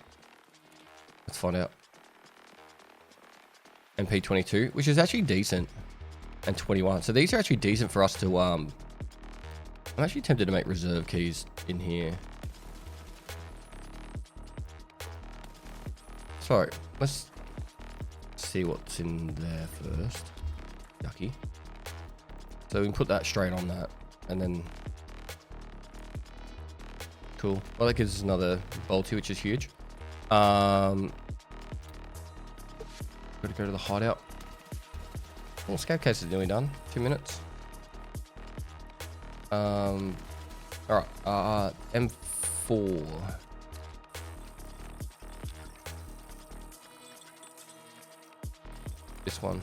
Let's find out. MP22, which is actually decent. And 21. So these are actually decent for us to I'm actually tempted to make reserve keys in here. So let's see what's in there first. Yucky. So we can put that straight on that. And then, cool. Well, that gives us another bolty, which is huge. Got to go to the hideout. Well, scout case is nearly done. 2 minutes. All right. M4. This one.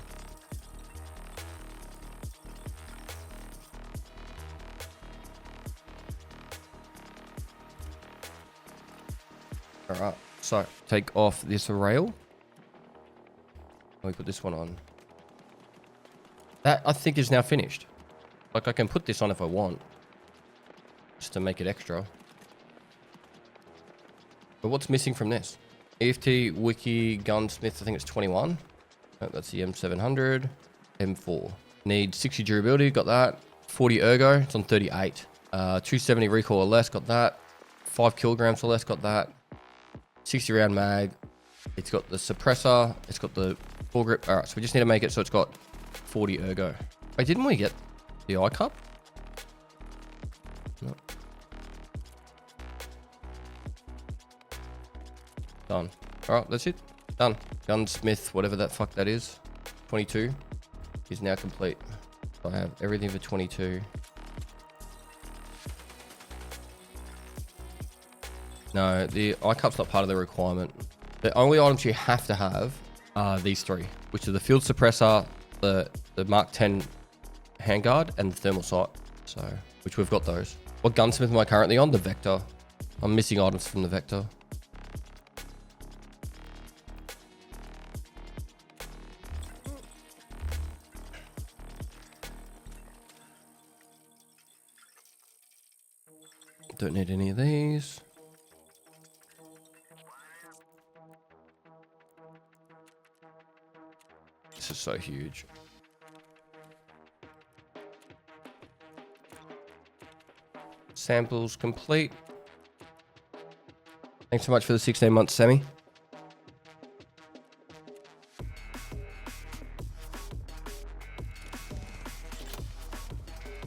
Alright, so take off this rail. We put this one on. That I think is now finished. Like I can put this on if I want. Just to make it extra. But what's missing from this? EFT, Wiki, Gunsmith, I think it's 21. Oh, that's the M700. M4. Need 60 durability, got that. 40 ergo, it's on 38. 270 recoil or less, got that. 5 kilograms or less, got that. 60 round mag. It's got the suppressor. It's got the foregrip. All right, so we just need to make it so it's got 40 ergo. Wait, didn't we get the eye cup? Done. All right, that's it. Done. Gunsmith, whatever that fuck that is. 22 is now complete. So I have everything for 22. No, the iCup's not part of the requirement. The only items you have to have are these three, which are the field suppressor, the Mark 10 handguard, and the thermal sight. So, which we've got those. What gunsmith am I currently on? The Vector. I'm missing items from the Vector. Don't need any of these. This is so huge. Samples complete. Thanks so much for the 16 months, Sammy.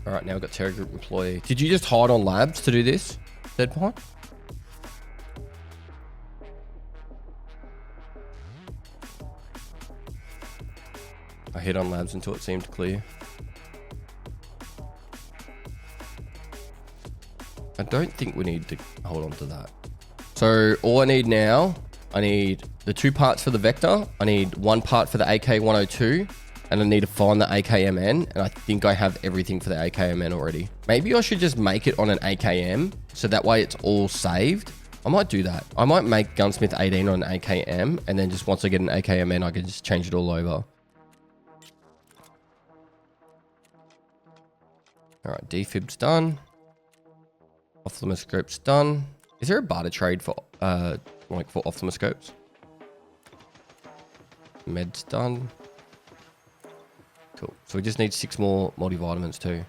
All right, now we've got Terra Group employee. Did you just hide on labs to do this, Deadpoint? I hid on labs until it seemed clear. I don't think we need to hold on to that. So all I need now, I need the 2 parts for the Vector. I need 1 part for the AK-102. And I need to find the AKMN, and I think I have everything for the AKMN already. Maybe I should just make it on an AKM, so that way it's all saved. I might do that. I might make Gunsmith 18 on an AKM, and then just once I get an AKMN, I can just change it all over. All right, defib's done. Ophthalmoscope's done. Is there a barter trade for for ophthalmoscopes? Med's done. Cool. So we just need 6 more multivitamins too.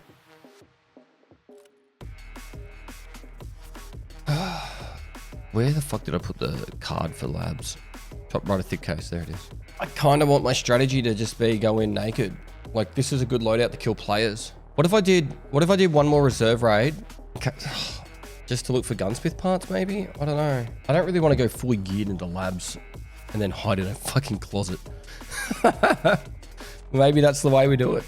Where the fuck did I put the card for labs? Top right of thick case. There it is. I kind of want my strategy to just be go in naked. Like, this is a good loadout to kill players. What if I did 1 more reserve raid? Okay. Just to look for gunsmith parts, maybe? I don't know. I don't really want to go fully geared into labs and then hide in a fucking closet. Maybe that's the way we do it.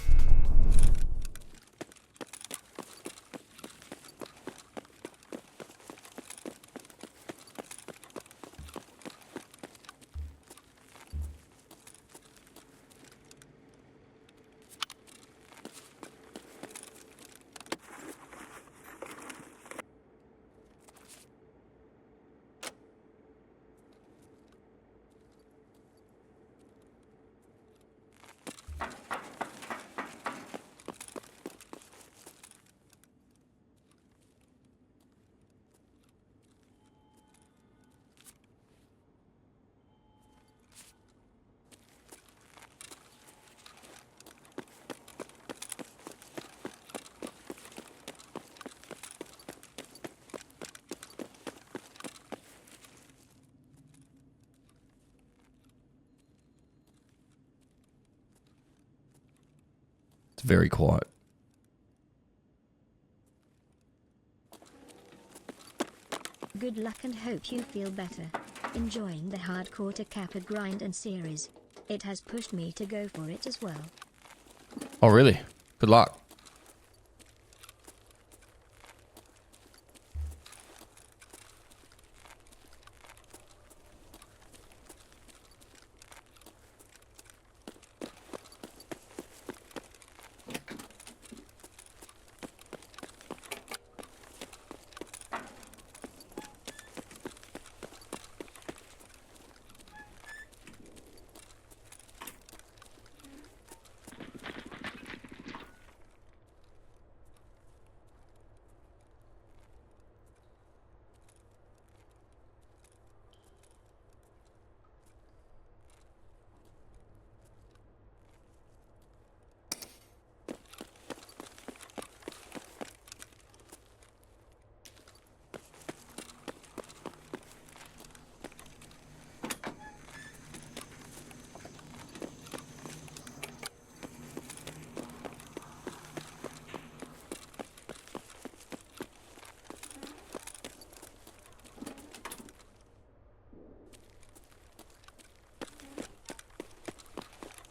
It's very quiet. Good luck and hope you feel better. Enjoying the hardcore to Kappa grind and series. It has pushed me to go for it as well. Oh, really? Good luck.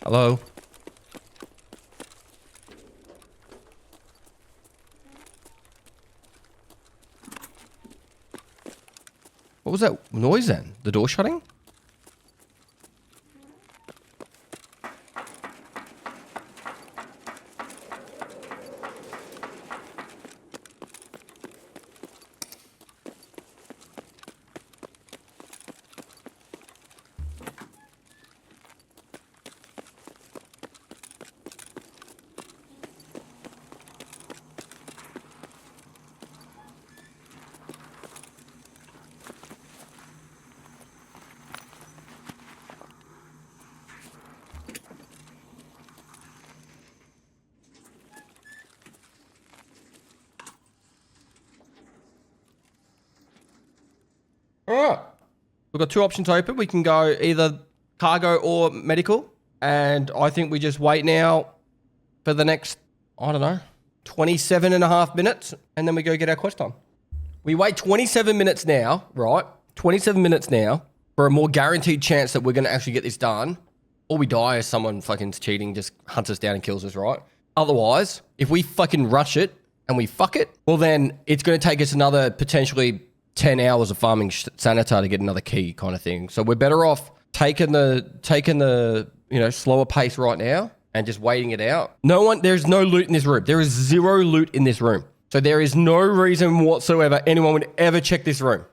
Hello? What was that noise then? The door shutting? All right. We've got two options open. We can go either cargo or medical. And I think we just wait now for the next, I don't know, 27 and a half minutes. And then we go get our quest on. We wait 27 minutes now, right? 27 minutes now for a more guaranteed chance that we're going to actually get this done. Or we die as someone fucking cheating just hunts us down and kills us, right? Otherwise, if we fucking rush it and we fuck it, well then it's going to take us another potentially 10 hours of farming Sanitar to get another key kind of thing. So we're better off taking the slower pace right now and just waiting it out. There's no loot in this room. There is zero loot in this room. So there is no reason whatsoever anyone would ever check this room.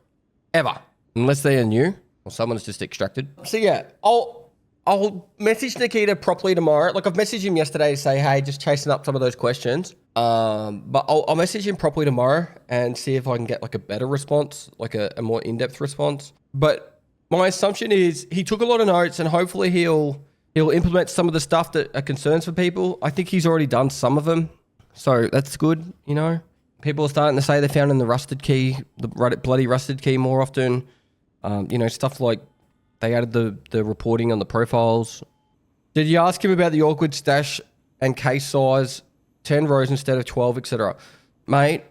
Ever. Unless they are new or someone's just extracted. So yeah, I'll message Nikita properly tomorrow. Like I've messaged him yesterday to say, hey, just chasing up some of those questions. But I'll message him properly tomorrow and see if I can get like a better response, like a more in-depth response. But my assumption is he took a lot of notes and hopefully he'll implement some of the stuff that are concerns for people. I think he's already done some of them. So that's good, you know. People are starting to say they found in the rusted key, the bloody rusted key more often. Stuff like they added the reporting on the profiles. Did you ask him about the awkward stash and case size, 10 rows instead of 12, etc.? Mate,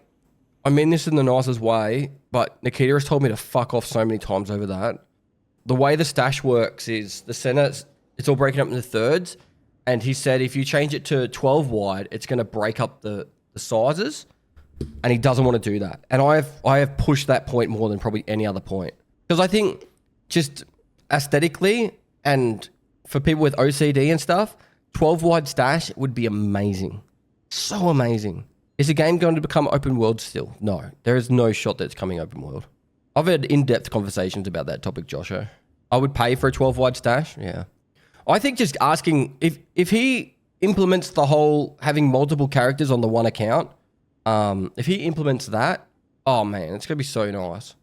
I mean this in the nicest way, but Nikita has told me to fuck off so many times over that. The way the stash works is the center, it's all breaking up into thirds. And he said if you change it to 12 wide, it's going to break up the sizes. And he doesn't want to do that. And I have pushed that point more than probably any other point. Because I think just aesthetically and for people with OCD and stuff, 12 wide stash would be amazing. So amazing. Is the game going to become open world still? No. There is no shot that it's coming open world. I've had in-depth conversations about that topic, Josho. I would pay for a 12 wide stash. Yeah. I think just asking if he implements the whole having multiple characters on the one account, if he implements that, oh man, it's gonna be so nice.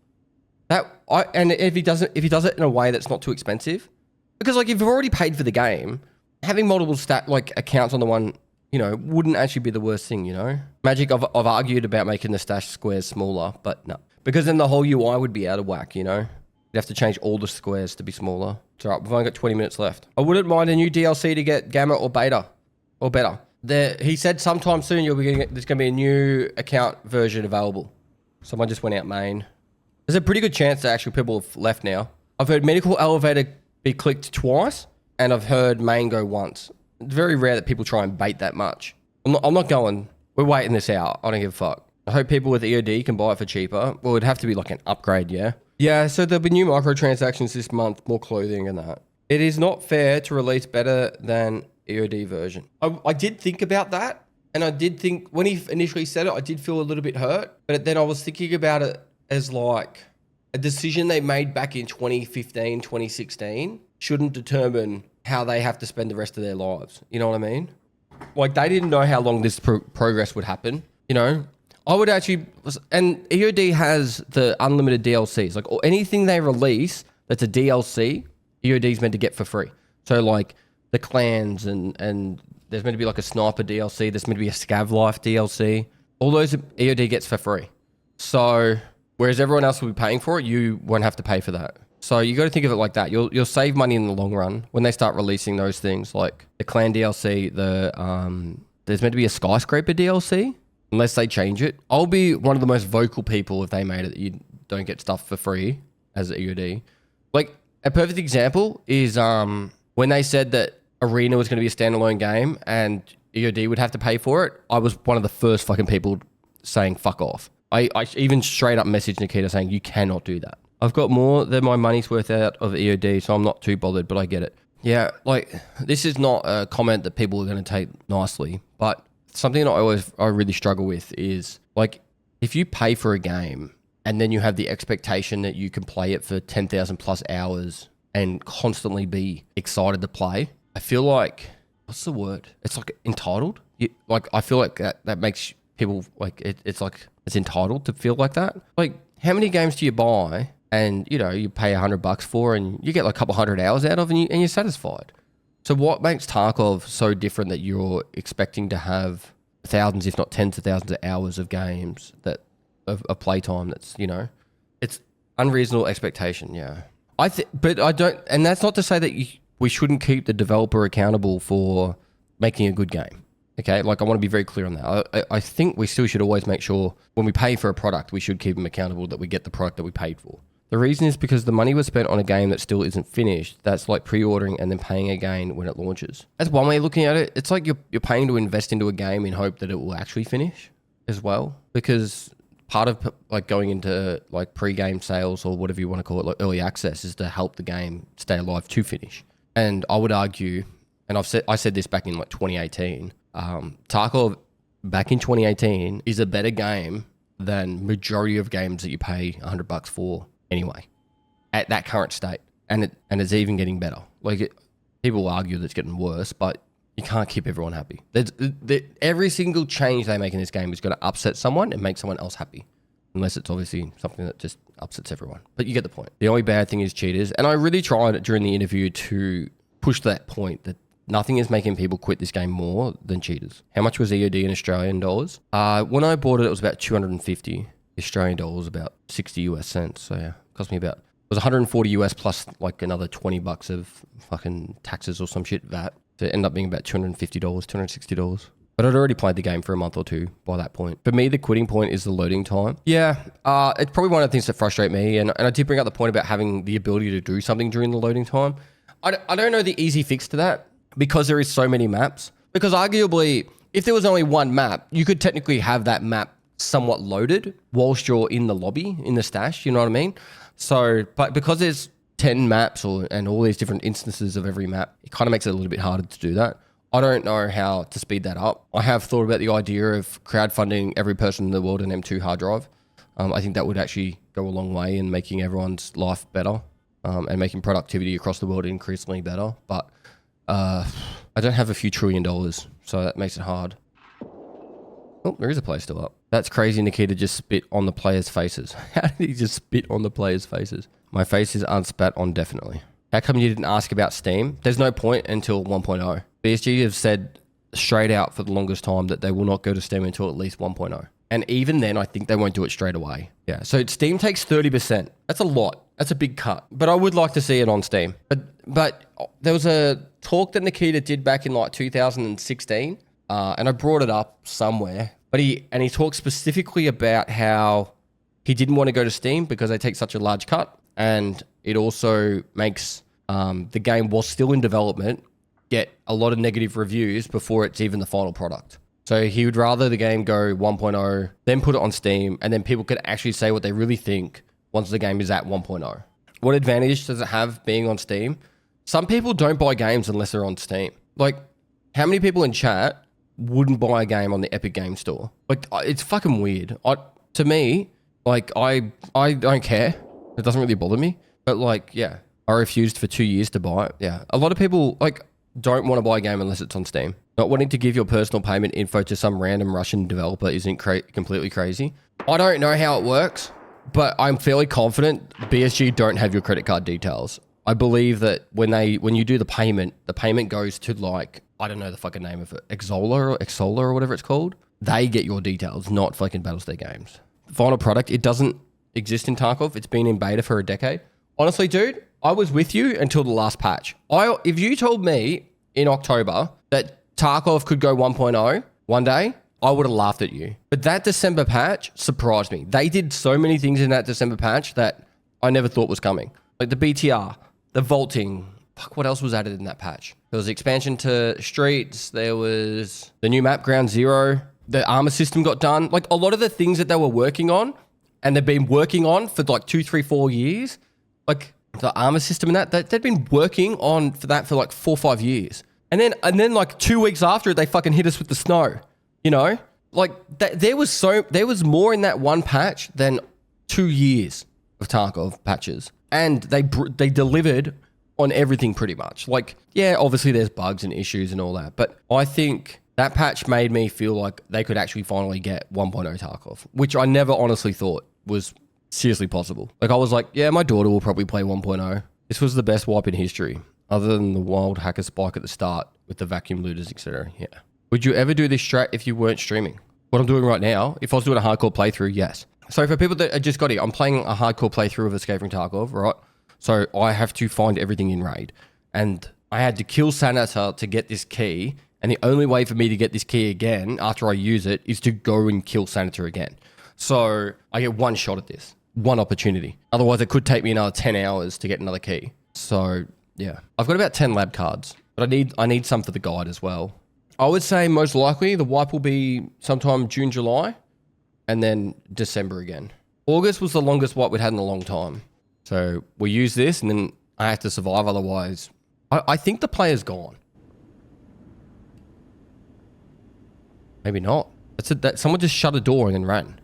And if he does it in a way that's not too expensive, because like if you've already paid for the game, having multiple accounts on the one, wouldn't actually be the worst thing, Magic, I've argued about making the stash squares smaller, but no, because then the whole UI would be out of whack, You'd have to change all the squares to be smaller. It's all right, we've only got 20 minutes left. I wouldn't mind a new DLC to get Gamma or Beta, or better. He said sometime soon there's going to be a new account version available. Someone just went out main. There's a pretty good chance that actually people have left now. I've heard medical elevator be clicked twice, and I've heard main go once. It's very rare that people try and bait that much. I'm not going. We're waiting this out. I don't give a fuck. I hope people with EOD can buy it for cheaper. Well, it'd have to be like an upgrade, yeah? Yeah, so there'll be new microtransactions this month, more clothing and that. It is not fair to release better than EOD version. I did think about that, and I did think, when he initially said it, I did feel a little bit hurt, but then I was thinking about it as like a decision they made back in 2015, 2016 shouldn't determine how they have to spend the rest of their lives. You know what I mean? Like, they didn't know how long this progress would happen, I would actually, and EOD has the unlimited DLCs. Like, anything they release that's a DLC, EOD is meant to get for free. So, like, the clans and there's meant to be like a sniper DLC. There's meant to be a scav life DLC. All those EOD gets for free. So, whereas everyone else will be paying for it, you won't have to pay for that. So you got to think of it like that. You'll save money in the long run when they start releasing those things, like the clan DLC. There's meant to be a skyscraper DLC. Unless they change it, I'll be one of the most vocal people if they made it that you don't get stuff for free as EOD. Like, a perfect example is when they said that Arena was going to be a standalone game and EOD would have to pay for it, I was one of the first fucking people saying fuck off. I even straight up messaged Nikita saying you cannot do that. I've got more than my money's worth out of EOD, so I'm not too bothered, but I get it. Yeah, like this is not a comment that people are going to take nicely, but something that I really struggle with is like if you pay for a game and then you have the expectation that you can play it for 10,000 plus hours and constantly be excited to play, I feel like, what's the word? It's like entitled. I feel like that makes people like it's like it's entitled to feel like that. Like how many games do you buy and you pay $100 for and you get like a couple hundred hours out of and you're satisfied? So what makes Tarkov so different that you're expecting to have thousands, if not tens of thousands of hours of games of playtime? That's it's unreasonable expectation. Yeah, but I don't, and that's not to say that we shouldn't keep the developer accountable for making a good game. Okay, like I want to be very clear on that. I think we still should always make sure when we pay for a product, we should keep them accountable that we get the product that we paid for. The reason is because the money was spent on a game that still isn't finished. That's like pre-ordering and then paying again when it launches. That's one way of looking at it. It's like you're paying to invest into a game in hope that it will actually finish as well. Because part of like going into like pre-game sales or whatever you want to call it, like early access, is to help the game stay alive to finish. And I would argue, and I said this back in like 2018, Tarkov back in 2018 is a better game than majority of games that you pay $100 for anyway, at that current state, and it's even getting better. Like people argue that it's getting worse, but you can't keep everyone happy. Every single change they make in this game is going to upset someone and make someone else happy, unless it's obviously something that just upsets everyone. But you get the point. The only bad thing is cheaters, and I really tried during the interview to push that point that nothing is making people quit this game more than cheaters. How much was EOD in Australian dollars? When I bought it, it was about 250 Australian dollars, about 60 US cents. So yeah, it cost me about, it was 140 US plus like another $20 of fucking taxes or some shit VAT. So it ended up being about $250, $260. But I'd already played the game for a month or two by that point. For me, the quitting point is the loading time. Yeah, it's probably one of the things that frustrate me. And I did bring up the point about having the ability to do something during the loading time. I don't know the easy fix to that because there is so many maps. Because arguably, if there was only one map, you could technically have that map somewhat loaded whilst you're in the lobby, in the stash, you know what I mean? So, but because there's 10 maps and all these different instances of every map, it kind of makes it a little bit harder to do that. I don't know how to speed that up. I have thought about the idea of crowdfunding every person in the world an M2 hard drive. I think that would actually go a long way in making everyone's life better and making productivity across the world increasingly better. But I don't have a few $1 trillion, so that makes it hard. Oh, there is a player still up. That's crazy. Nikita just spit on the players' faces. How did he just spit on the players' faces? My face is unspat on, definitely. How come you didn't ask about Steam? There's no point until 1.0. BSG have said straight out for the longest time that they will not go to Steam until at least 1.0. And even then, I think they won't do it straight away. Yeah, so Steam takes 30%. That's a lot. That's a big cut. But I would like to see it on Steam. But there was a talk that Nikita did back in like 2016. And I brought it up somewhere, but he talked specifically about how he didn't want to go to Steam because they take such a large cut, and it also makes the game, while still in development, get a lot of negative reviews before it's even the final product. So he would rather the game go 1.0, then put it on Steam, and then people could actually say what they really think once the game is at 1.0. What advantage does it have being on Steam? Some people don't buy games unless they're on Steam. Like, how many people in chat wouldn't buy a game on the Epic Game Store? Like, it's fucking weird. To me, like, I don't care. It doesn't really bother me. But like, yeah, I refused for 2 years to buy it. Yeah, a lot of people like don't want to buy a game unless it's on Steam. Not wanting to give your personal payment info to some random Russian developer isn't completely crazy. I don't know how it works, but I'm fairly confident BSG don't have your credit card details. I believe that when you do the payment goes to like, I don't know the fucking name of it, Exola or whatever it's called. They get your details, not fucking Battlestate Games. Final product, it doesn't exist in Tarkov. It's been in beta for a decade. Honestly, dude, I was with you until the last patch. If you told me in October that Tarkov could go 1.0 one day, I would have laughed at you. But that December patch surprised me. They did so many things in that December patch that I never thought was coming. Like the BTR, the vaulting, fuck, what else was added in that patch? There was expansion to streets. There was the new map, Ground Zero. The armor system got done. Like a lot of the things that they were working on and they've been working on for like 2, 3, 4 years, like the armor system and that they'd been working on for that for like 4 or 5 years. And then like 2 weeks after it, they fucking hit us with the snow, you know? Like there was more in that one patch than 2 years of Tarkov patches. And they delivered on everything pretty much. Like, yeah, obviously there's bugs and issues and all that, but I think that patch made me feel like they could actually finally get 1.0 Tarkov, which I never honestly thought was seriously possible. Like I was like, yeah, my daughter will probably play 1.0. This was the best wipe in history, other than the wild hacker spike at the start with the vacuum looters, etc. Yeah. Would you ever do this strat if you weren't streaming? What I'm doing right now, if I was doing a hardcore playthrough, yes. So for people that just got here, I'm playing a hardcore playthrough of Escape from Tarkov, right? So I have to find everything in raid. And I had to kill Senator to get this key. And the only way for me to get this key again after I use it is to go and kill Senator again. So I get one shot at this, one opportunity. Otherwise, it could take me another 10 hours to get another key. So yeah, I've got about 10 lab cards, but I need some for the guide as well. I would say most likely the wipe will be sometime June, July. And then December again. August was the longest wipe we'd had in a long time. So we use this and then I have to survive. Otherwise, I think the player's gone. Maybe not. Someone just shut a door and then ran.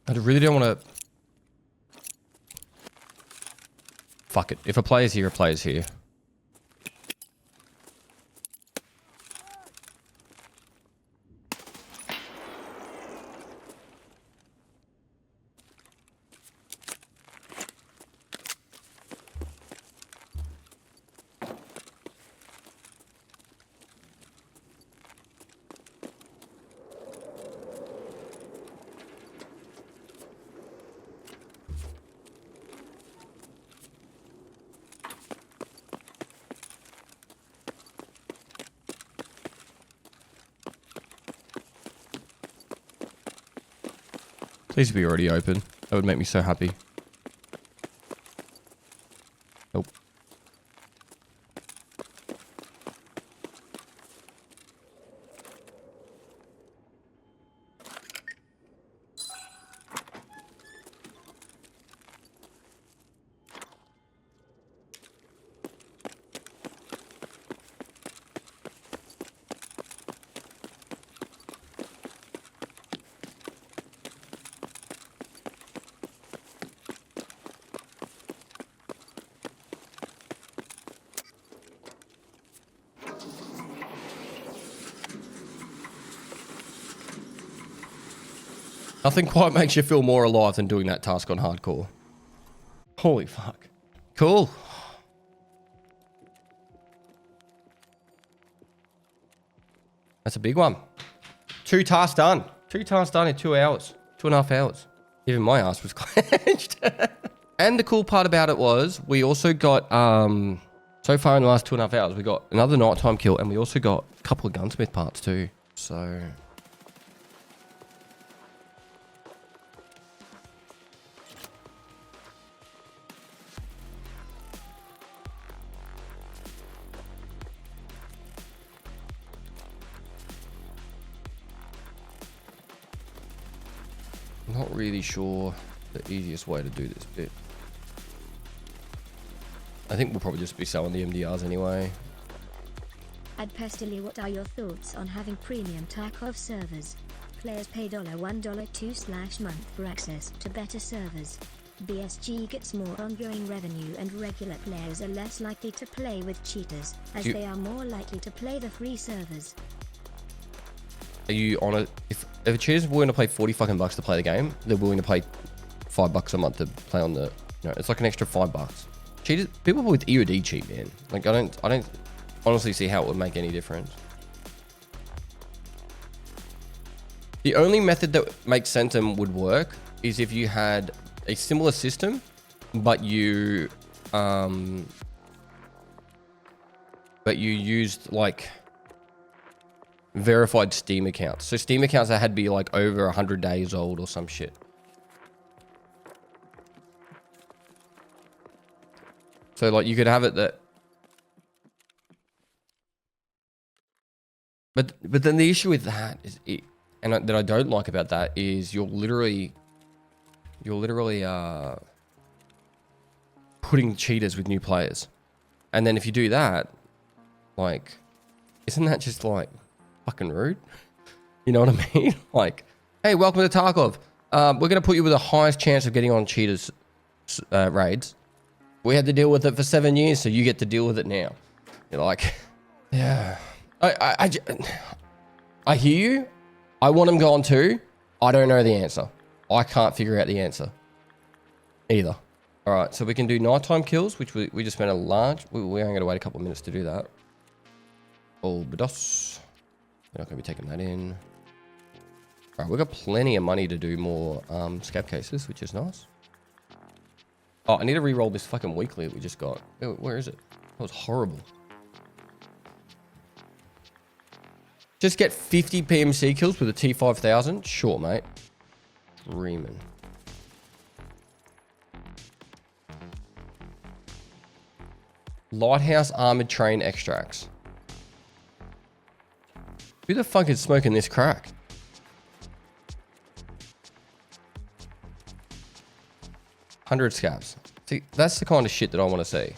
I really don't want to... Fuck it. If a player's here, a player's here. Please be already open. That would make me so happy. Nope. Nothing quite makes you feel more alive than doing that task on hardcore. Holy fuck. Cool. That's a big one. 2 tasks done. 2 tasks done in 2 hours. 2.5 hours. Even my ass was clenched. And the cool part about it was we also got, so far in the last 2.5 hours, we got another nighttime kill and we also got a couple of gunsmith parts too. So... Not really sure the easiest way to do this bit. I think we'll probably just be selling the MDRs anyway. At Pestily, what are your thoughts on having premium Tarkov servers? Players pay $1.2/month for access to better servers. BSG gets more ongoing revenue and regular players are less likely to play with cheaters, as they are more likely to play the free servers. are you on it? If a cheater's willing to pay 40 fucking bucks to play the game, they're willing to pay $5 a month to play on the, you know, it's like an extra $5. Cheaters, people with EOD cheat, man. Like I don't honestly see how it would make any difference. The only method that makes sense and would work is if you had a similar system, but you used like verified Steam accounts. So Steam accounts that had to be like over 100 days old or some shit. So like you could have it that, but then the issue with that is, that I don't like about that is you're literally putting cheaters with new players, and then if you do that, like, isn't that just like fucking rude? You know what I mean? Like, hey, welcome to Tarkov. We're gonna put you with the highest chance of getting on cheaters raids. We had to deal with it for 7 years, so you get to deal with it now. You're like, yeah. I hear you. I want them gone too. I don't know the answer. I can't figure out the answer either. All right, so we can do nighttime kills, which we just spent a large... We only got to wait a couple of minutes to do that. Oh, Bedos. We're not going to be taking that in. All right, we've got plenty of money to do more scab cases, which is nice. Oh, I need to re-roll this fucking weekly that we just got. Where is it? That was horrible. Just get 50 PMC kills with a T5000? Sure, mate. Dreamin'. Lighthouse armored train extracts. Who the fuck is smoking this crack? $100 scabs. See, that's the kind of shit that I want to see.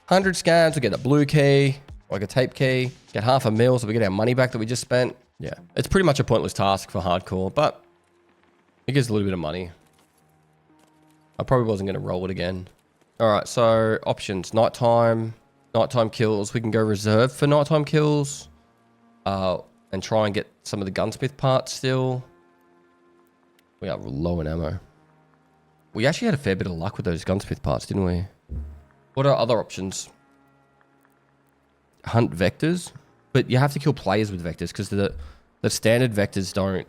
100 scabs, we get a blue key, like a tape key, get $500,000 so we get our money back that we just spent. Yeah, it's pretty much a pointless task for hardcore, but it gives a little bit of money. I probably wasn't going to roll it again. All right, so options, nighttime kills. We can go reserve for nighttime kills and try and get some of the gunsmith parts still. We are low in ammo. We actually had a fair bit of luck with those gunsmith parts, didn't we? What are other options? Hunt vectors, but you have to kill players with vectors because the standard vectors don't,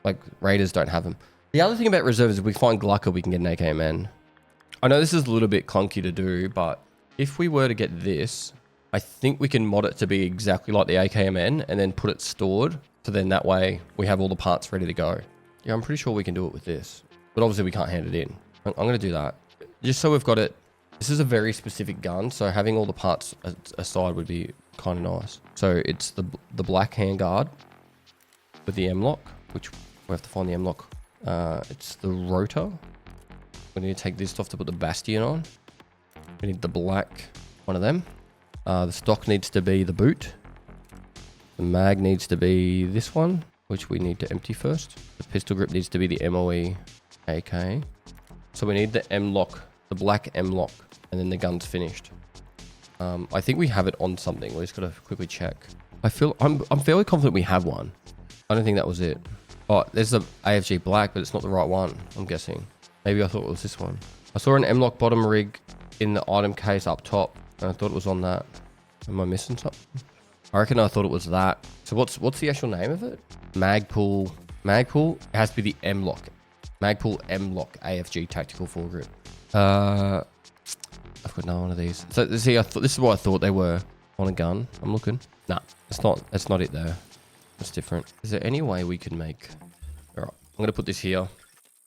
like raiders don't have them. The other thing about reserve is if we find Glucker, we can get an AKMN. I know this is a little bit clunky to do, but if we were to get this, I think we can mod it to be exactly like the AKMN and then put it stored. So then that way we have all the parts ready to go. Yeah, I'm pretty sure we can do it with this. But obviously we can't hand it in. I'm going to do that. Just so we've got it. This is a very specific gun, so having all the parts aside would be kind of nice. So it's the black handguard with the M-lock, which we have to find the M-lock. It's the rotor. We need to take this off to put the Bastion on. We need the black one of them. The stock needs to be the boot. The mag needs to be this one, which we need to empty first. The pistol grip needs to be the MOE AK. So we need the M-lock, the black M-lock, and then the gun's finished. I think we have it on something. We just gotta quickly check. I'm fairly confident we have one. I don't think that was it. Oh, there's the AFG black, but it's not the right one, I'm guessing. Maybe I thought it was this one. I saw an M-lock bottom rig in the item case up top, and I thought it was on that. Am I missing something? I reckon I thought it was that. So what's the actual name of it? Magpul. Magpul. It has to be the M-lock. Magpul M-lock AFG tactical foregrip. I've got no one of these. So see, this is what I thought they were on a gun. I'm looking. Nah, it's not. It's not it there. It's different. Is there any way we can make? All right, I'm gonna put this here.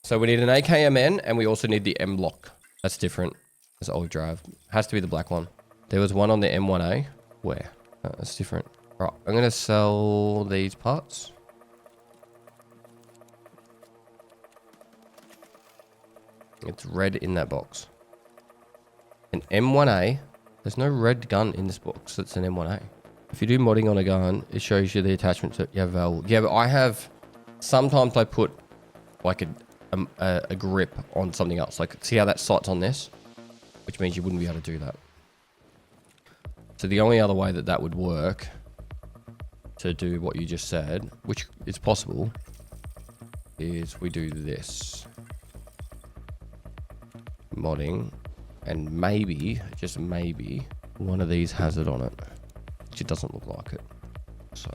So we need an AKMN and we also need the M-lock. That's different. That's old drive. Has to be the black one. There was one on the M1A. Where? Oh, that's different. All right, I'm gonna sell these parts. It's red in that box. An M1A. There's no red gun in this box. It's an M1A. If you do modding on a gun, it shows you the attachment to you have available. Yeah, but I have. Sometimes I put like a grip on something else. Like, see how that sights on this, which means you wouldn't be able to do that. So the only other way that would work to do what you just said, which is possible, is we do this. Modding. And maybe, just maybe, one of these has it on it. Which it doesn't look like it. So,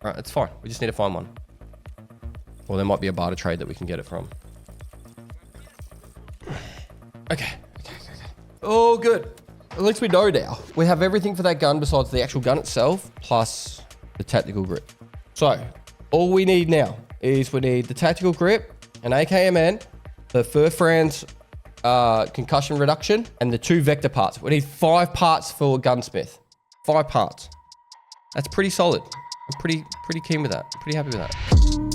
alright, it's fine. We just need to find one. Or there might be a barter trade that we can get it from. Okay. Oh, good. At least we know now. We have everything for that gun besides the actual gun itself, plus the tactical grip. So, all we need now is we need the tactical grip, an AKMN, the Furfran's concussion reduction, and the 2 vector parts. We need 5 parts for a gunsmith. 5 parts. That's pretty solid. I'm pretty keen with that. Pretty happy with that.